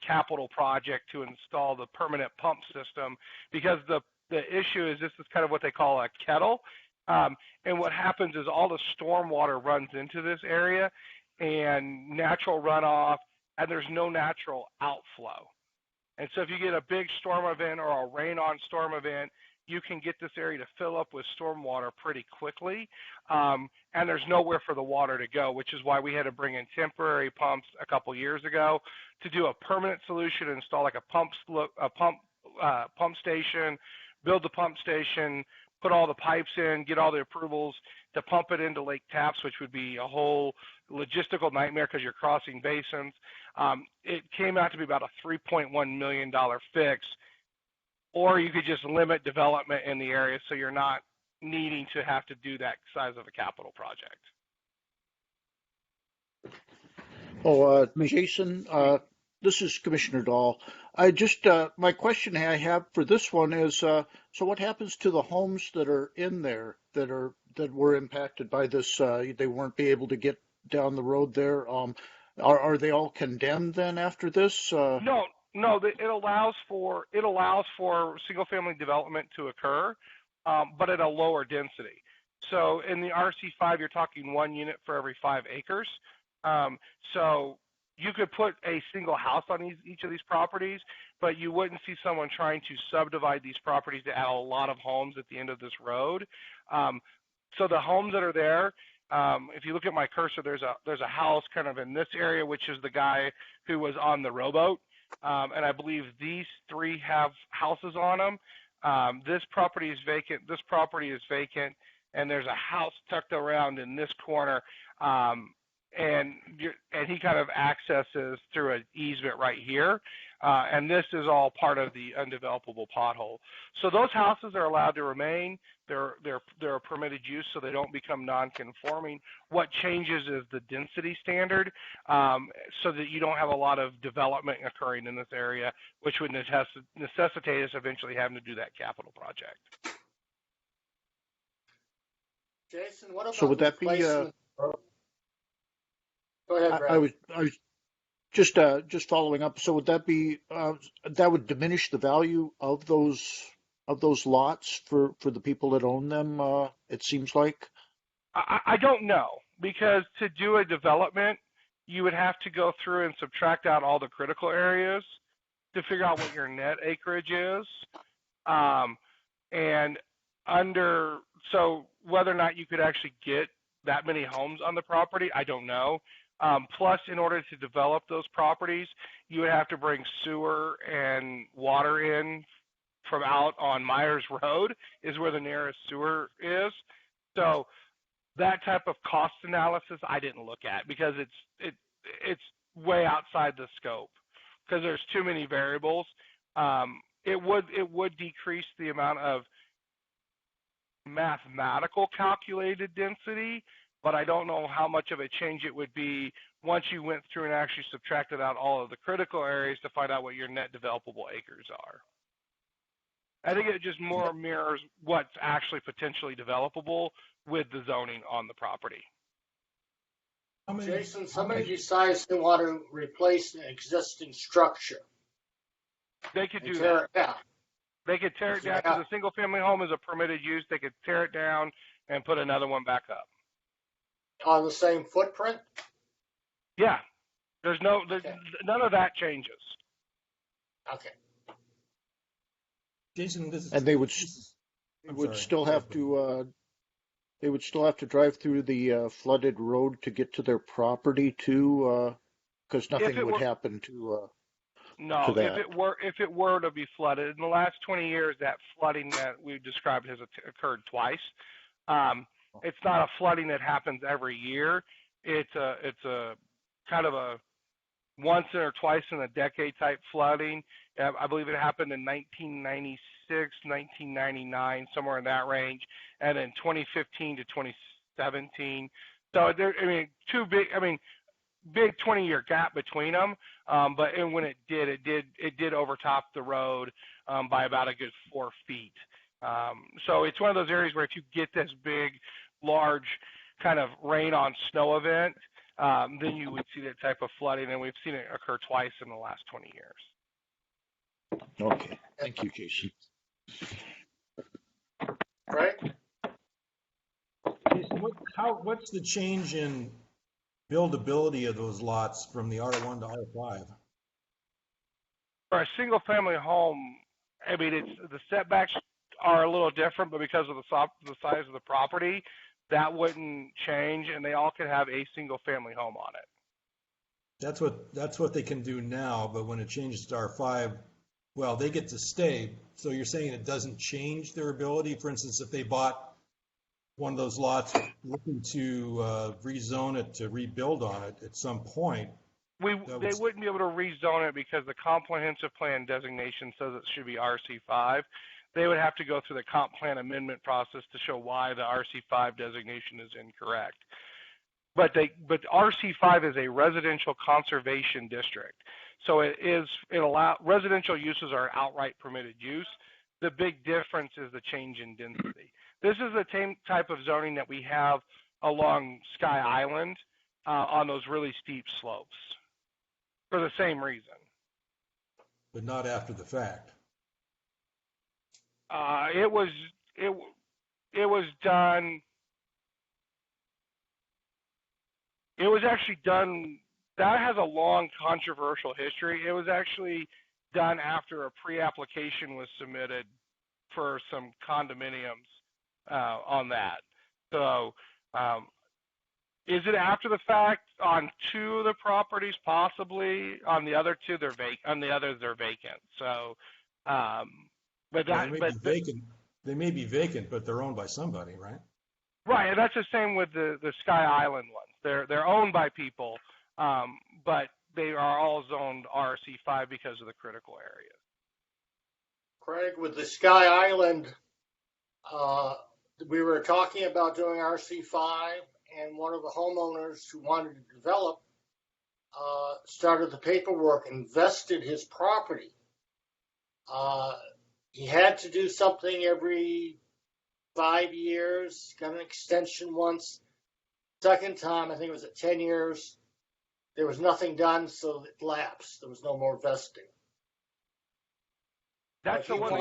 capital project to install the permanent pump system, because the issue is this is kind of what they call a kettle. And what happens is all the storm water runs into this area and natural runoff, and there's no natural outflow. And so if you get a big storm event or a rain-on storm event, you can get this area to fill up with storm water pretty quickly, and there's nowhere for the water to go, which is why we had to bring in temporary pumps a couple years ago to do a permanent solution, install like a pump station, build the pump station, put all the pipes in, get all the approvals to pump it into Lake Taps, which would be a whole logistical nightmare because you're crossing basins. It came out to be about a $3.1 million fix, or you could just limit development in the area so you're not needing to have to do that size of a capital project. Jason, this is Commissioner Dahl. I just, my question I have for this one is, so what happens to the homes that are in there that were impacted by this? They weren't be able to get down the road there. Are they all condemned then after this? No. It allows for single family development to occur, but at a lower density. So in the RC5, you're talking 1 unit for every 5 acres. So you could put a single house on each of these properties, but you wouldn't see someone trying to subdivide these properties to add a lot of homes at the end of this road. So the homes that are there, if you look at my cursor, there's a house kind of in this area, which is the guy who was on the rowboat. And I believe these 3 have houses on them. This property is vacant. This property is vacant. And there's a house tucked around in this corner. and he kind of accesses through an easement right here. And this is all part of the undevelopable pothole. So those houses are allowed to remain. They're a permitted use, so they don't become non-conforming. What changes is the density standard, so that you don't have a lot of development occurring in this area, which would necessitate us eventually having to do that capital project. Jason, what about So would that be, replacement? Go ahead, I Brad. was just following up. So would that be, that would diminish the value of those lots for the people that own them, it seems like? I don't know, because to do a development, you would have to go through and subtract out all the critical areas to figure out what your net acreage is. And so whether or not you could actually get that many homes on the property, I don't know. Plus, in order to develop those properties, you would have to bring sewer and water in from out on Myers Road, is where the nearest sewer is. So that type of cost analysis I didn't look at, because it's way outside the scope, because there's too many variables. It would decrease the amount of mathematical calculated density, but I don't know how much of a change it would be once you went through and actually subtracted out all of the critical areas to find out what your net developable acres are. I think it just more mirrors what's actually potentially developable with the zoning on the property. Jason, somebody decides they want to replace an existing structure. They could and do tear that. it down. They could tear it down, because a single family home is a permitted use. They could tear it down and put another one back up. On the same footprint? Yeah. There's Okay. none of that changes. Okay. Jason, this is. And they would I'm would sorry. still have to, they would still have to drive through the flooded road to get to their property too, because nothing would happen to No, that. if it were to be flooded, in the last 20 years, that flooding that we've described has occurred twice. It's not a flooding that happens every year. It's a kind of a once or twice in a decade type flooding. I believe it happened in 1996, 1999, somewhere in that range, and then 2015 to 2017. So big 20-year gap between them. But when it did overtop the road by about a good 4 feet. So it's one of those areas where if you get this big, large kind of rain on snow event, then you would see that type of flooding, and we've seen it occur twice in the last 20 years. Okay, thank you, Jason. Right? Jason, what's the change in buildability of those lots from the R1 to R5? For a single family home, the setbacks are a little different, but because of the size of the property, that wouldn't change, and they all could have a single family home on it. That's what they can do now, but when it changes to R5, well, they get to stay. So you're saying it doesn't change their ability? For instance, if they bought one of those lots looking to rezone it to rebuild on it at some point. They wouldn't be able to rezone it because the comprehensive plan designation says it should be RC5. They would have to go through the comp plan amendment process to show why the RC5 designation is incorrect. But RC5 is a residential conservation district. So residential uses are outright permitted use. The big difference is the change in density. This is the same type of zoning that we have along Sky Island on those really steep slopes for the same reason. But not after the fact. It was done. It was actually done. That has a long controversial history. It was actually done after a pre-application was submitted for some condominiums on that. So, is it after the fact on 2 of the properties? Possibly. On the other 2, they're vacant. On the others, they're vacant. So, They may be vacant, but they're owned by somebody, right? Right, and that's the same with the Sky Island ones. They're owned by people, but they are all zoned RC5 because of the critical areas. Craig, with the Sky Island, we were talking about doing RC5, and one of the homeowners who wanted to develop started the paperwork, invested his property. He had to do something every 5 years, got an extension once. Second time, I think it was at 10 years, there was nothing done, so it lapsed. There was no more vesting. That's the one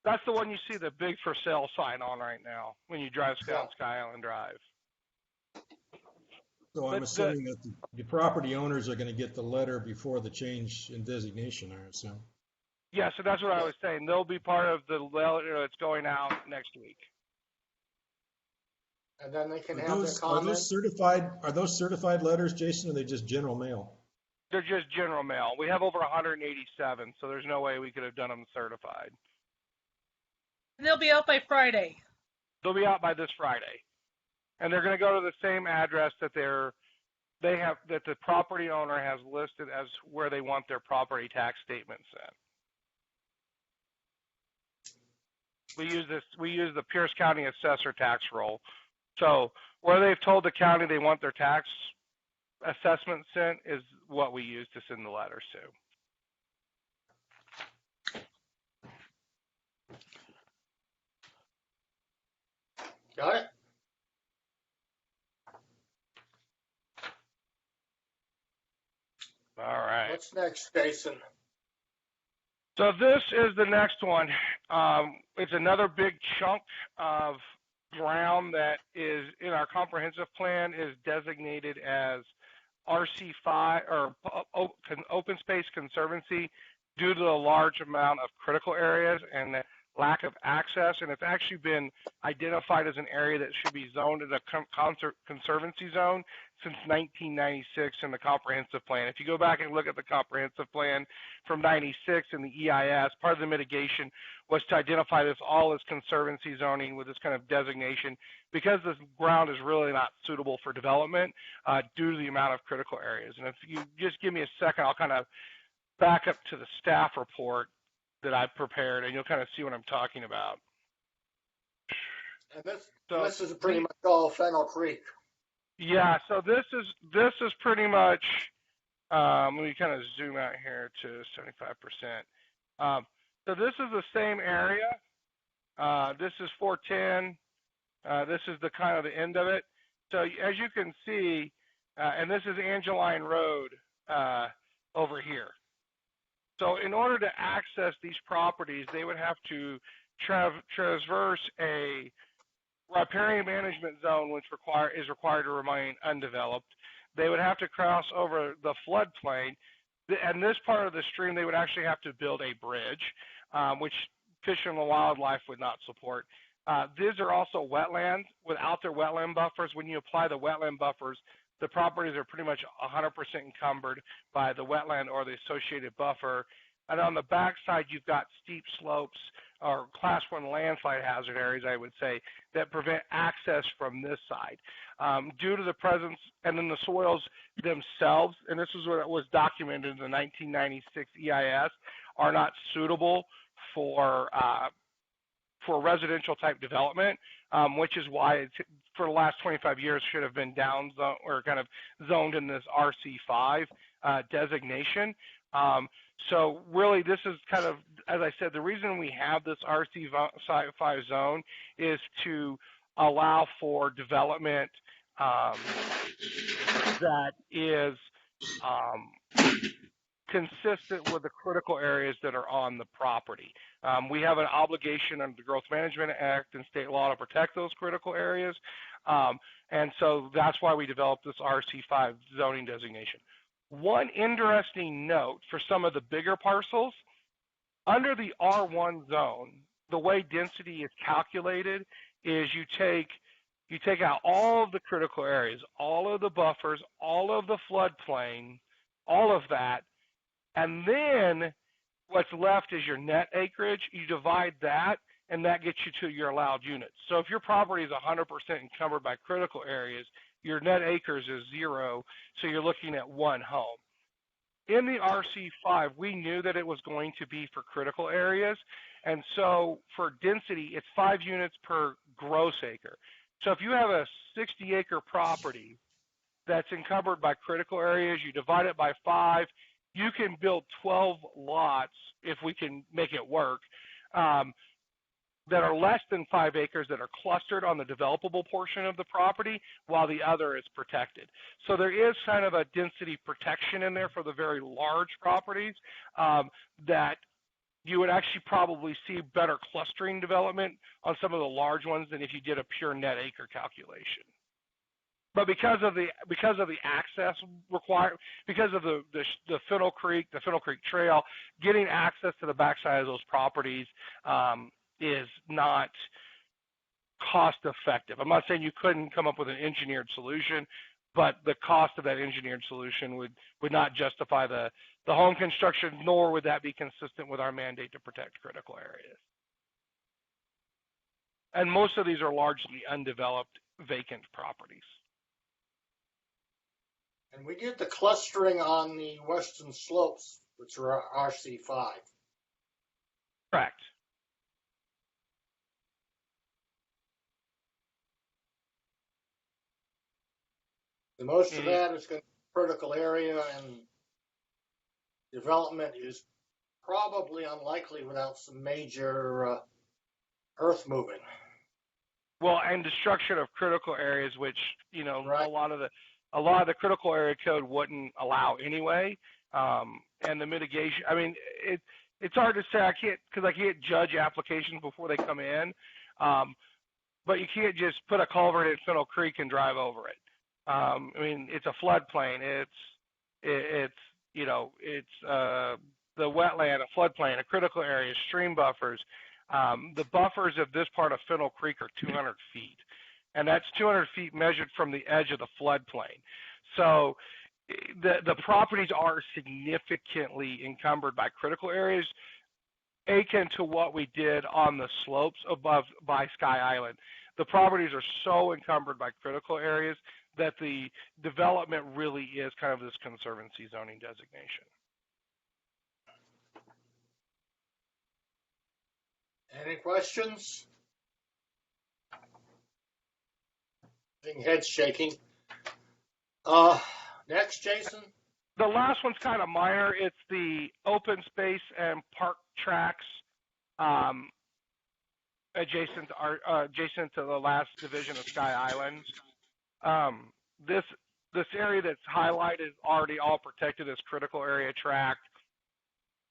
that's the one you see the big for sale sign on right now when you drive down Sky Island Drive. So I'm assuming that the property owners are going to get the letter before the change in designation, I assume. Yeah, so that's what I was saying. They'll be part of the letter that's going out next week. And then they can Are have those, their are comment. those certified? Are those certified letters, Jason, or are they just general mail? They're just general mail. We have over 187, so there's no way we could have done them certified. And they'll be out by Friday. They'll be out by this Friday, and they're going to go to the same address that the property owner has listed as where they want their property tax statement sent. We use the Pierce County Assessor tax roll. So where they've told the county they want their tax assessment sent is what we use to send the letters to. Got it? All right. What's next, Jason? So this is the next one. It's another big chunk of ground that is in our comprehensive plan is designated as RC5 or open space conservancy due to the large amount of critical areas and the lack of access. And it's actually been identified as an area that should be zoned as a conservancy zone since 1996 in the comprehensive plan. If you go back and look at the comprehensive plan from 96 in the EIS, part of the mitigation was to identify this all as conservancy zoning with this kind of designation because this ground is really not suitable for development due to the amount of critical areas. And if you just give me a second, I'll kind of back up to the staff report that I prepared, and you'll kind of see what I'm talking about. And this is pretty much all Fennel Creek. Yeah, so this is pretty much, let me kind of zoom out here to 75%. So this is the same area. This is 410. This is the kind of the end of it. So as you can see, and this is Angeline Road over here. So in order to access these properties, they would have to traverse a riparian management zone, which is required to remain undeveloped. They would have to cross over the floodplain, and this part of the stream, they would actually have to build a bridge, which Fish and Wildlife would not support. These are also wetlands. Without their wetland buffers, when you apply the wetland buffers, the properties are pretty much 100% encumbered by the wetland or the associated buffer. And on the backside, you've got steep slopes or class 1 landslide hazard areas, I would say, that prevent access from this side. Due to the presence, and then the soils themselves, and this is what was documented in the 1996 EIS, are not suitable for residential type development, which is why it's, for the last 25 years should have been down zone or kind of zoned in this RC5 designation. So really this is kind of, as I said, the reason we have this RC5 zone is to allow for development that is consistent with the critical areas that are on the property. We have an obligation under the Growth Management Act and state law to protect those critical areas. And so that's why we developed this RC5 zoning designation. One interesting note for some of the bigger parcels, under the R1 zone, the way density is calculated is you take out all of the critical areas, all of the buffers, all of the floodplain, all of that, and then what's left is your net acreage. You divide that, and that gets you to your allowed units. So if your property is 100% encumbered by critical areas, your net acres is 0, so you're looking at 1 home. In the RC5, we knew that it was going to be for critical areas, and so for density, it's 5 units per gross acre. So if you have a 60-acre property that's encumbered by critical areas, you divide it by 5, you can build 12 lots, if we can make it work, that are less than 5 acres that are clustered on the developable portion of the property while the other is protected. So there is kind of a density protection in there for the very large properties that you would actually probably see better clustering development on some of the large ones than if you did a pure net acre calculation. But because of the access required, because of the Fiddle Creek Trail, getting access to the backside of those properties is not cost effective. I'm not saying you couldn't come up with an engineered solution, but the cost of that engineered solution would not justify the home construction, nor would that be consistent with our mandate to protect critical areas. And most of these are largely undeveloped, vacant properties. And we did the clustering on the western slopes, which are RC5. Correct. And most of that is going to be critical area, and development is probably unlikely without some major earth moving. Well, and destruction of critical areas, which Right. a lot of the critical area code wouldn't allow anyway, and the mitigation. I mean, it's hard to say. I can't judge applications before they come in, but you can't just put a culvert in Fiddle Creek and drive over it. I mean, it's a floodplain. It's the wetland, a floodplain, a critical area, stream buffers. The buffers of this part of Fiddle Creek are 200 feet, and that's 200 feet measured from the edge of the floodplain. So the properties are significantly encumbered by critical areas, akin to what we did on the slopes above by Sky Island. The properties are so encumbered by critical areas that the development really is kind of this conservancy zoning designation. Any questions? Head shaking. Next, Jason. The last one's kind of minor. It's the open space and park tracks adjacent to the last division of Sky Island. This area that's highlighted is already all protected as critical area tract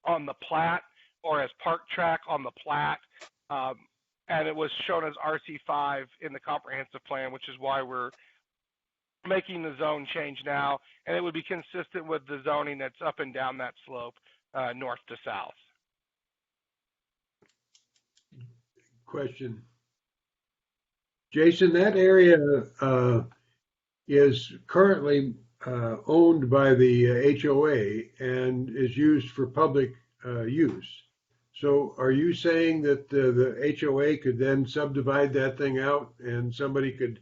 on the plat, or as park track on the plat, and it was shown as RC5 in the comprehensive plan, which is why we're making the zone change now, and it would be consistent with the zoning that's up and down that slope, north to south. Question. Jason, that area is currently owned by the HOA and is used for public use. So are you saying that the HOA could then subdivide that thing out and somebody could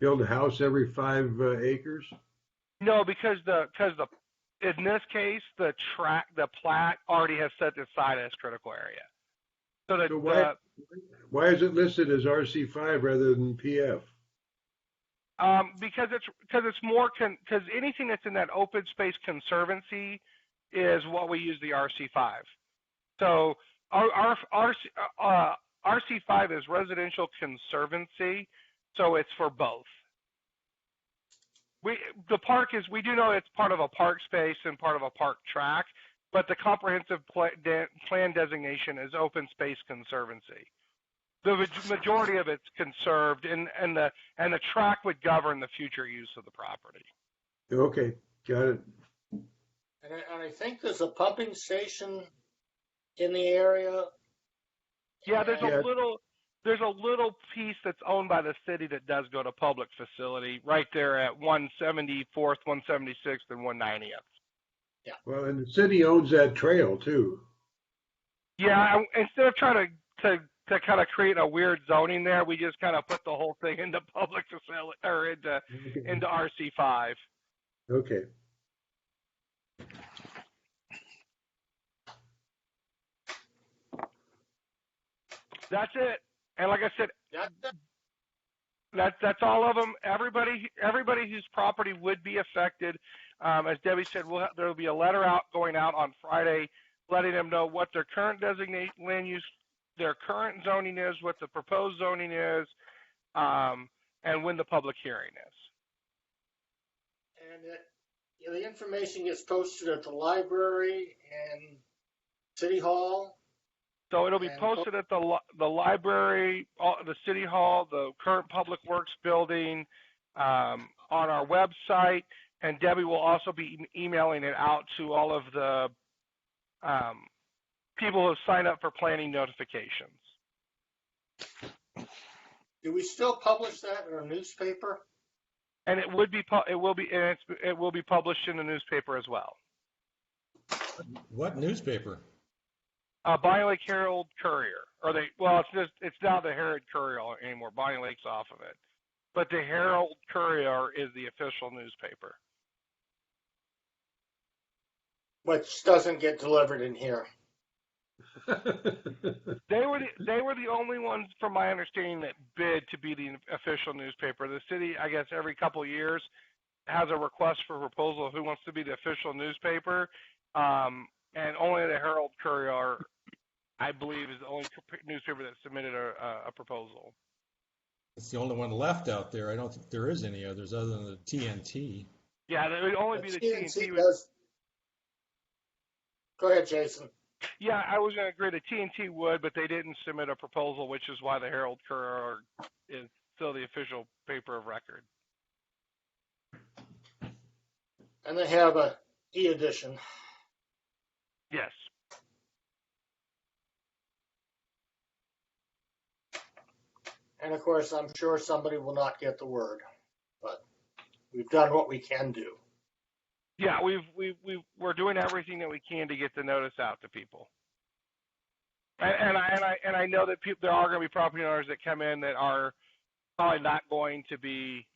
build a house every 5 acres? No, because in this case, the plat already has set this aside as critical area. So why is it listed as RC5 rather than PF? Because it's more because anything that's in that open space conservancy is what we use the RC5. So our RC5 is residential conservancy, so it's for both. We do know it's part of a park space and part of a park track, but the comprehensive plan designation is open space conservancy. The majority of it's conserved, and the track would govern the future use of the property. Okay, got it. And I think there's a pumping station in the area. Yeah, there's a little piece that's owned by the city that does go to public facility right there at 174th, 176th, and 190th. Yeah. Well, and the city owns that trail too. Yeah, instead of trying to to kind of create a weird zoning there, we just kind of put the whole thing into public facility or into RC5. Okay. That's it. And like I said, That's it. that's all of them. Everybody whose property would be affected, as Debbie said, there will be a letter going out on Friday, letting them know what their current designate land use, their current zoning is, what the proposed zoning is, and when the public hearing is. And the information gets posted at the library and City Hall. So it'll be posted at the library, the city hall, the current public works building, on our website, and Debbie will also be emailing it out to all of the people who have signed up for planning notifications. Do we still publish that in our newspaper? And it will be published in the newspaper as well. What newspaper? Bonney Lake Herald Courier, it's now the Herald Courier anymore. Bonney Lake's off of it, but the Herald Courier is the official newspaper. Which doesn't get delivered in here. They were the only ones, from my understanding, that bid to be the official newspaper. The city, I guess, every couple of years has a request for proposal of who wants to be the official newspaper. And only the Herald Courier, I believe, is the only newspaper that submitted a proposal. It's the only one left out there. I don't think there is any others other than the TNT. Yeah, it would only be the TNT. Go ahead, Jason. Yeah, I was going to agree. The TNT would, but they didn't submit a proposal, which is why the Herald Courier is still the official paper of record. And they have a e-edition. Yes. And of course, I'm sure somebody will not get the word, but we've done what we can do. Yeah, we're doing everything that we can to get the notice out to people. And I know that there are going to be property owners that come in that are probably not going to be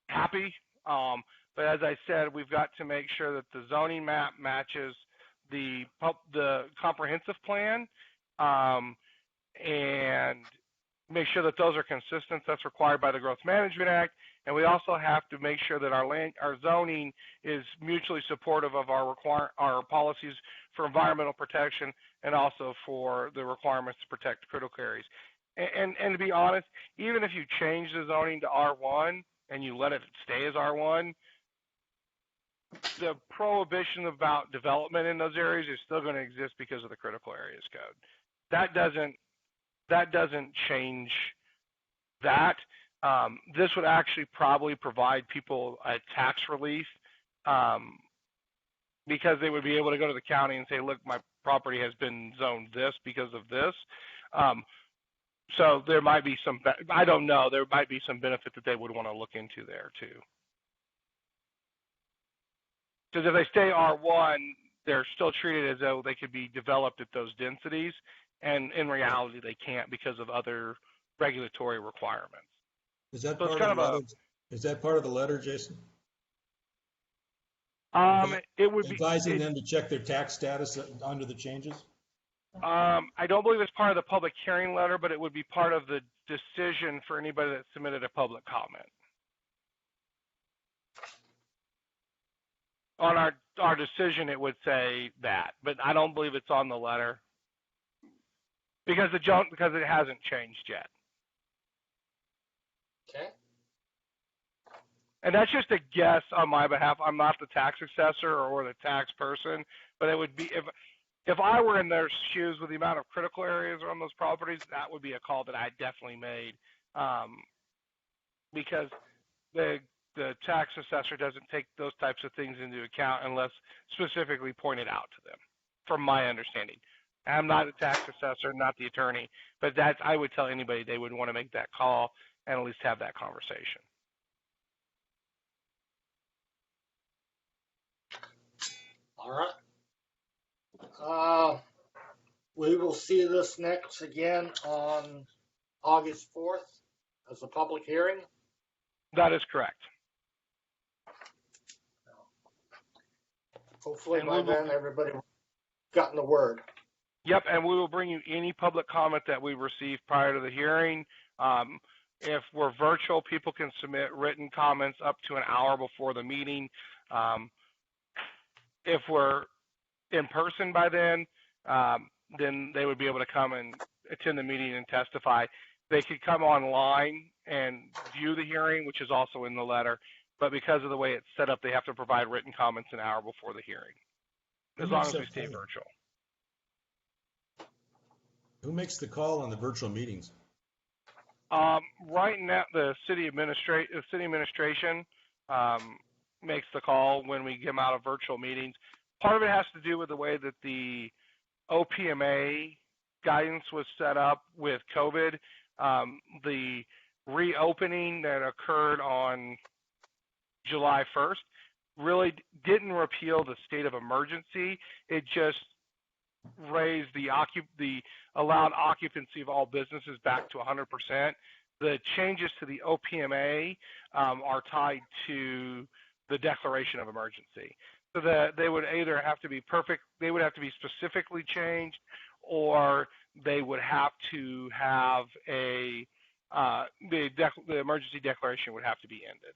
happy. But as I said, we've got to make sure that the zoning map matches the comprehensive plan, and make sure that those are consistent. That's required by the Growth Management Act. And we also have to make sure that our zoning is mutually supportive of our policies for environmental protection and also for the requirements to protect critical areas. And to be honest, even if you change the zoning to R1 and you let it stay as R1, the prohibition about development in those areas is still going to exist because of the critical areas code. That doesn't change that. This would actually probably provide people a tax relief, because they would be able to go to the county and say, look, my property has been zoned this because of this. So there might be I don't know, there might be some benefit that they would want to look into there too. Because if they stay R1, they're still treated as though they could be developed at those densities, and in reality they can't because of other regulatory requirements. Is that So part of the letter? Is that part of the letter, Jason? It would be advising them to check their tax status under the changes. I don't believe it's part of the public hearing letter, but it would be part of the decision for anybody that submitted a public comment. On our decision, it would say that, but I don't believe it's on the letter because it hasn't changed yet. Okay. And that's just a guess on my behalf. I'm not the tax assessor or the tax person, but it would be if I were in their shoes with the amount of critical areas on those properties, that would be a call that I definitely made, because the tax assessor doesn't take those types of things into account unless specifically pointed out to them, from my understanding. I'm not a tax assessor, not the attorney, but I would tell anybody they would want to make that call and at least have that conversation. All right. we will see this next again on August 4th as a public hearing. That is correct. Hopefully And by we will- then everybody gotten the word. Yep, and we will bring you any public comment that we receive prior to the hearing. If we're virtual, people can submit written comments up to an hour before the meeting. If we're in person by then they would be able to come and attend the meeting and testify. They could come online and view the hearing, which is also in the letter, but because of the way it's set up, they have to provide written comments an hour before the hearing, as long as we stay virtual. Who makes the call on the virtual meetings? Right now, the city administration makes the call when we get them out of virtual meetings. Part of it has to do with the way that the OPMA guidance was set up with COVID. The reopening that occurred on July 1st really didn't repeal the state of emergency. It just raised the allowed occupancy of all businesses back to 100%. The changes to the OPMA are tied to the declaration of emergency. So that they would either have to be they would have to be specifically changed, or they would have to have the emergency declaration would have to be ended.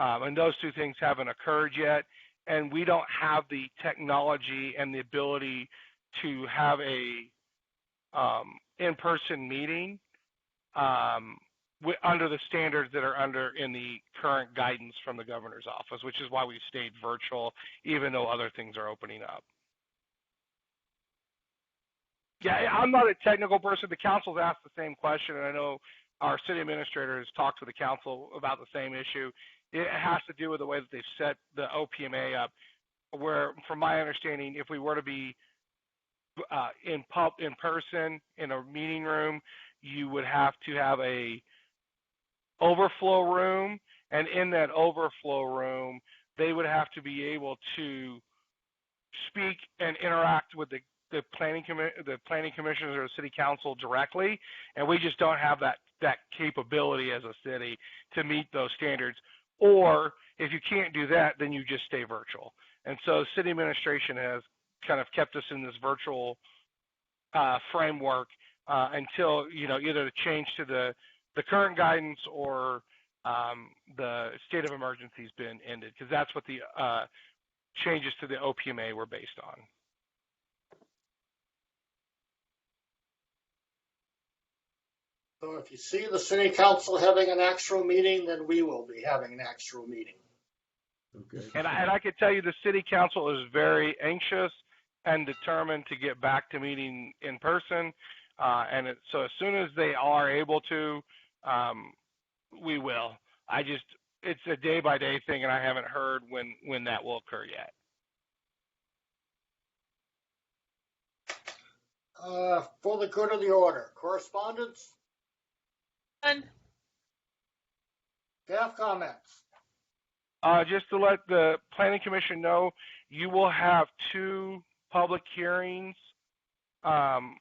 And those two things haven't occurred yet, and we don't have the technology and the ability to have a in-person meeting under the standards that are in the current guidance from the governor's office, which is why we've stayed virtual, even though other things are opening up. Yeah, I'm not a technical person. The council's asked the same question, and I know our city administrator has talked to the council about the same issue. It has to do with the way that they've set the OPMA up, where, from my understanding, if we were to be in person in a meeting room, you would have to have a overflow room, and in that overflow room, they would have to be able to speak and interact with the planning commissioners or the city council directly, and we just don't have that capability as a city to meet those standards. Or if you can't do that, then you just stay virtual. And so city administration has kind of kept us in this virtual framework until, either the change to the current guidance or the state of emergency has been ended, because that's what the changes to the OPMA were based on. So if you see the city council having an actual meeting, then we will be having an actual meeting. Okay. And I can tell you the city council is very anxious and determined to get back to meeting in person. So as soon as they are able to, we will. It's a day-by-day thing, and I haven't heard when that will occur yet. For the good of the order, correspondence, None. staff comments. Just to let the Planning Commission know, you will have 2 public hearings on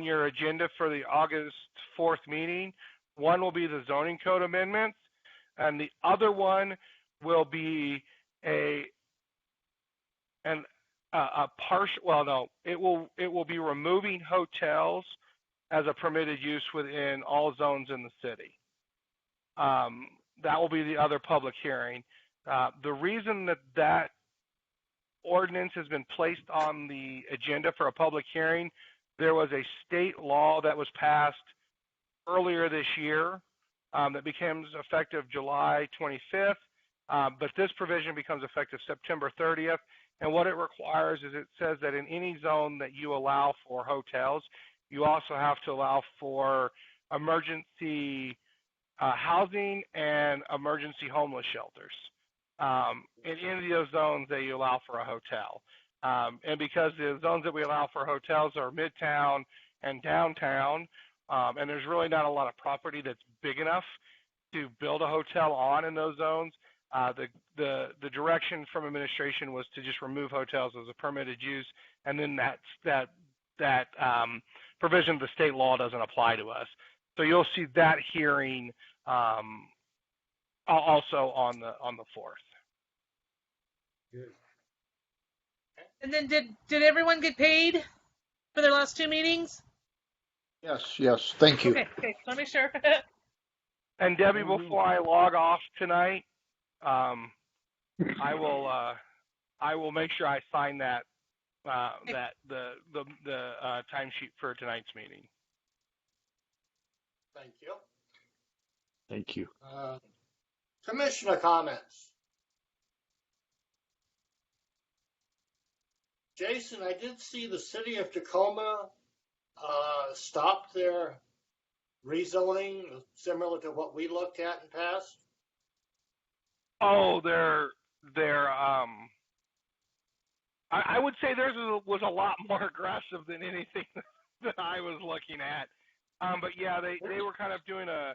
your agenda for the August 4th meeting. One will be the zoning code amendments, and the other one will be it will be removing hotels as a permitted use within all zones in the city. That will be the other public hearing. The reason that ordinance has been placed on the agenda for a public hearing, there was a state law that was passed earlier this year that becomes effective July 25th, but this provision becomes effective September 30th. And what it requires is it says that in any zone that you allow for hotels, you also have to allow for emergency housing and emergency homeless shelters. In any of those zones that you allow for a hotel. And because the zones that we allow for hotels are midtown and downtown, and there's really not a lot of property that's big enough to build a hotel on in those zones, The direction from administration was to just remove hotels as a permitted use, and then that provision of the state law doesn't apply to us. So you'll see that hearing also on the 4th. Good. And then did everyone get paid for their last 2 meetings? Yes, thank you. Okay, let me make sure. And Debbie, before I log off tonight, I will make sure I sign that the timesheet for tonight's meeting. Thank you. Thank you. Commissioner comments. Jason, I did see the city of Tacoma stop their rezoning similar to what we looked at in past. Oh, I would say theirs was a lot more aggressive than anything that I was looking at. But yeah, they were kind of doing a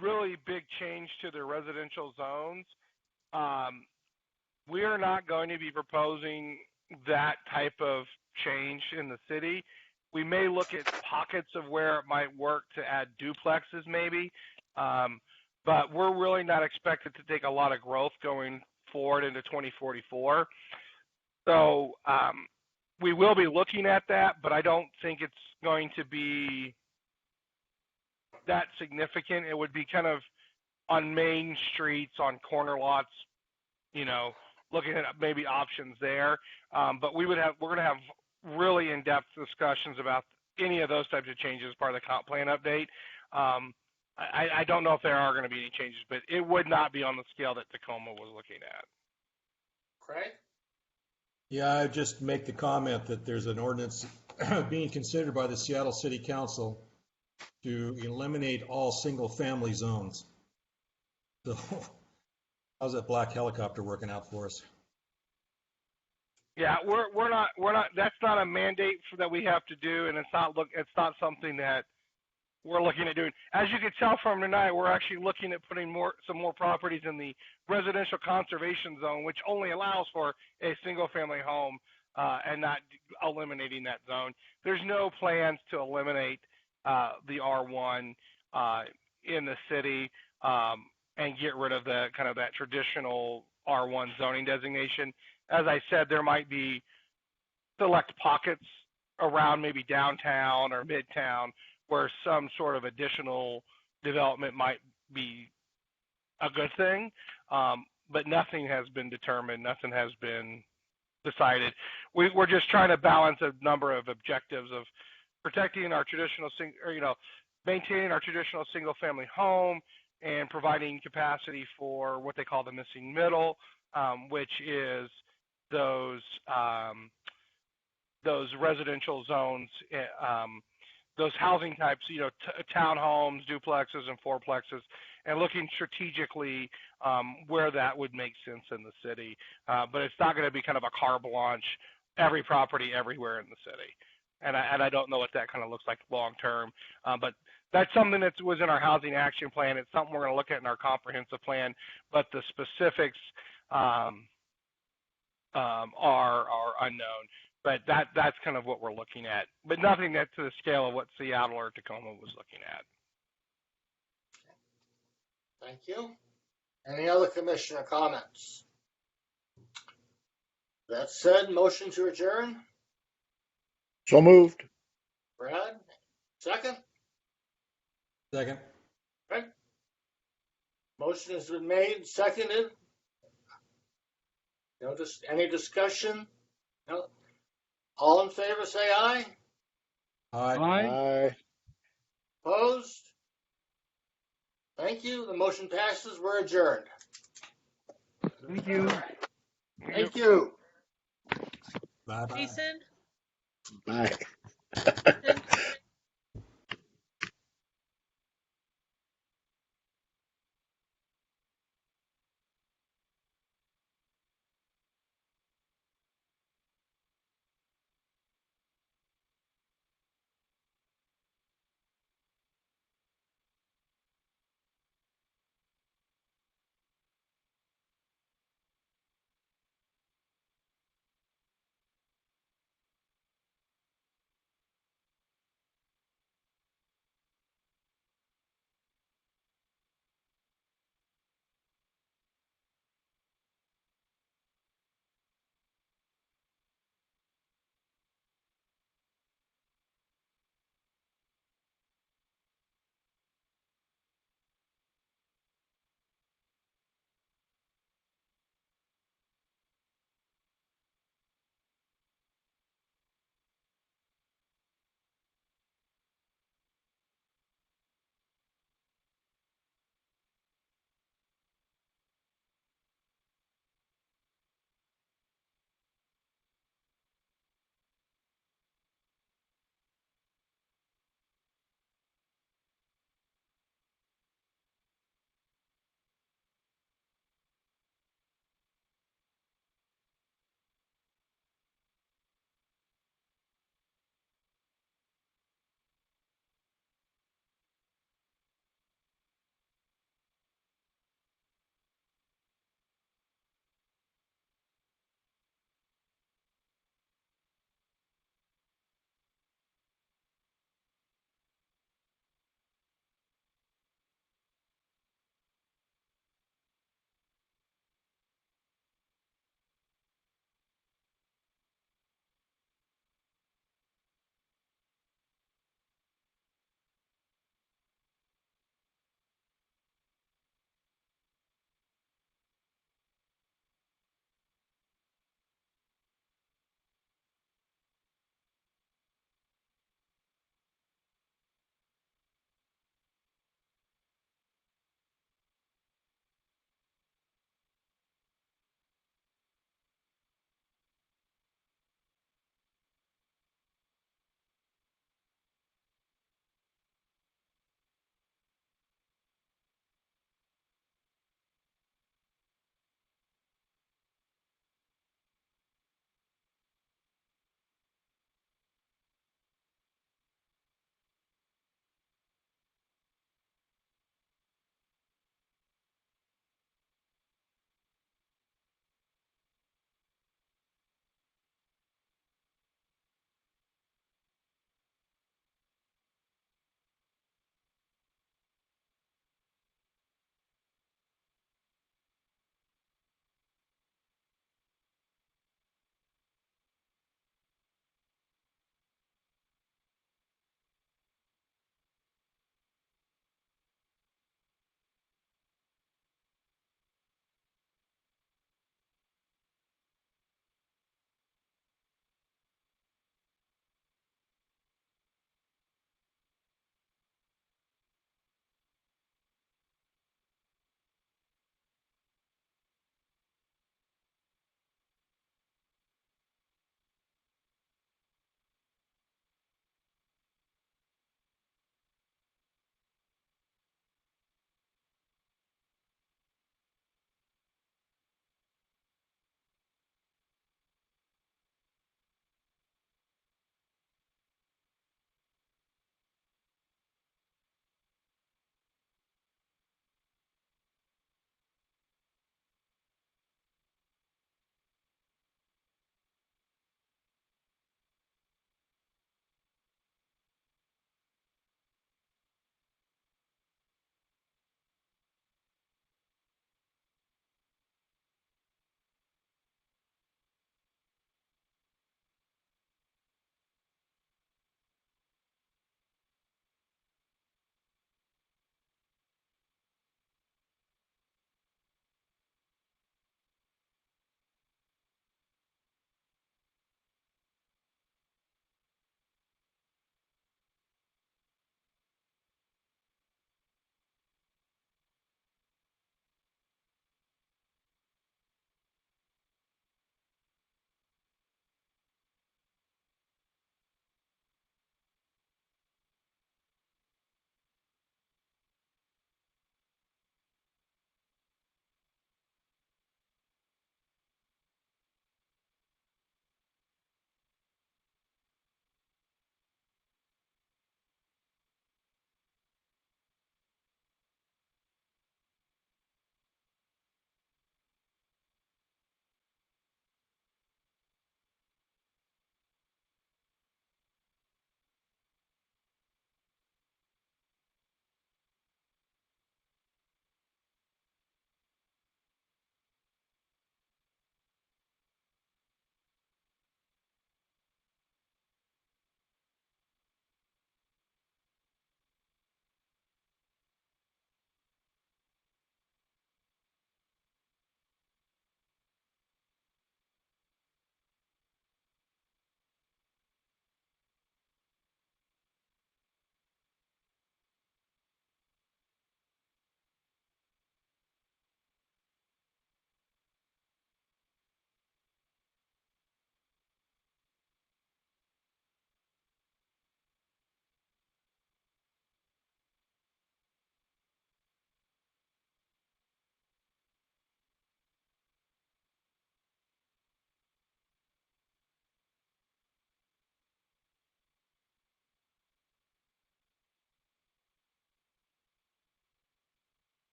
really big change to their residential zones. We are not going to be proposing that type of change in the city. We may look at pockets of where it might work to add duplexes maybe, but we're really not expected to take a lot of growth going forward into 2044. So we will be looking at that, but I don't think it's going to be that significant. It would be kind of on main streets, on corner lots, looking at maybe options there. But we're going to have really in-depth discussions about any of those types of changes as part of the comp plan update. I don't know if there are going to be any changes, but it would not be on the scale that Tacoma was looking at. Craig? Yeah, I just make the comment that there's an ordinance being considered by the Seattle City Council to eliminate all single-family zones. So, how's that black helicopter working out for us? Yeah, we're not. That's not a mandate that we have to do, and it's not something that we're looking at doing. As you can tell from tonight, we're actually looking at putting some more properties in the residential conservation zone, which only allows for a single-family home, and not eliminating that zone. There's no plans to eliminate the R1 in the city and get rid of the kind of that traditional R1 zoning designation. As I said, there might be select pockets around maybe downtown or midtown where some sort of additional development might be a good thing, but nothing has been determined, nothing has been decided. We're just trying to balance a number of objectives of protecting our traditional, maintaining our traditional single-family home and providing capacity for what they call the missing middle, which is those residential zones, those housing types, townhomes, duplexes, and fourplexes, and looking strategically where that would make sense in the city. But it's not going to be kind of a carte blanche, every property everywhere in the city. And I don't know what that kind of looks like long term. But that's something that was in our housing action plan. It's something we're going to look at in our comprehensive plan. But the specifics are unknown. But that's kind of what we're looking at. But nothing that to the scale of what Seattle or Tacoma was looking at. Thank you. Any other commissioner comments? That said, motion to adjourn. So moved. Brad, second. Second. Right. Motion has been made, seconded. Any discussion? No. All in favor, say aye. Aye. Aye. Opposed? Thank you. The motion passes. We're adjourned. Thank you. Thank you. Bye-bye. Jason? Bye. Jason?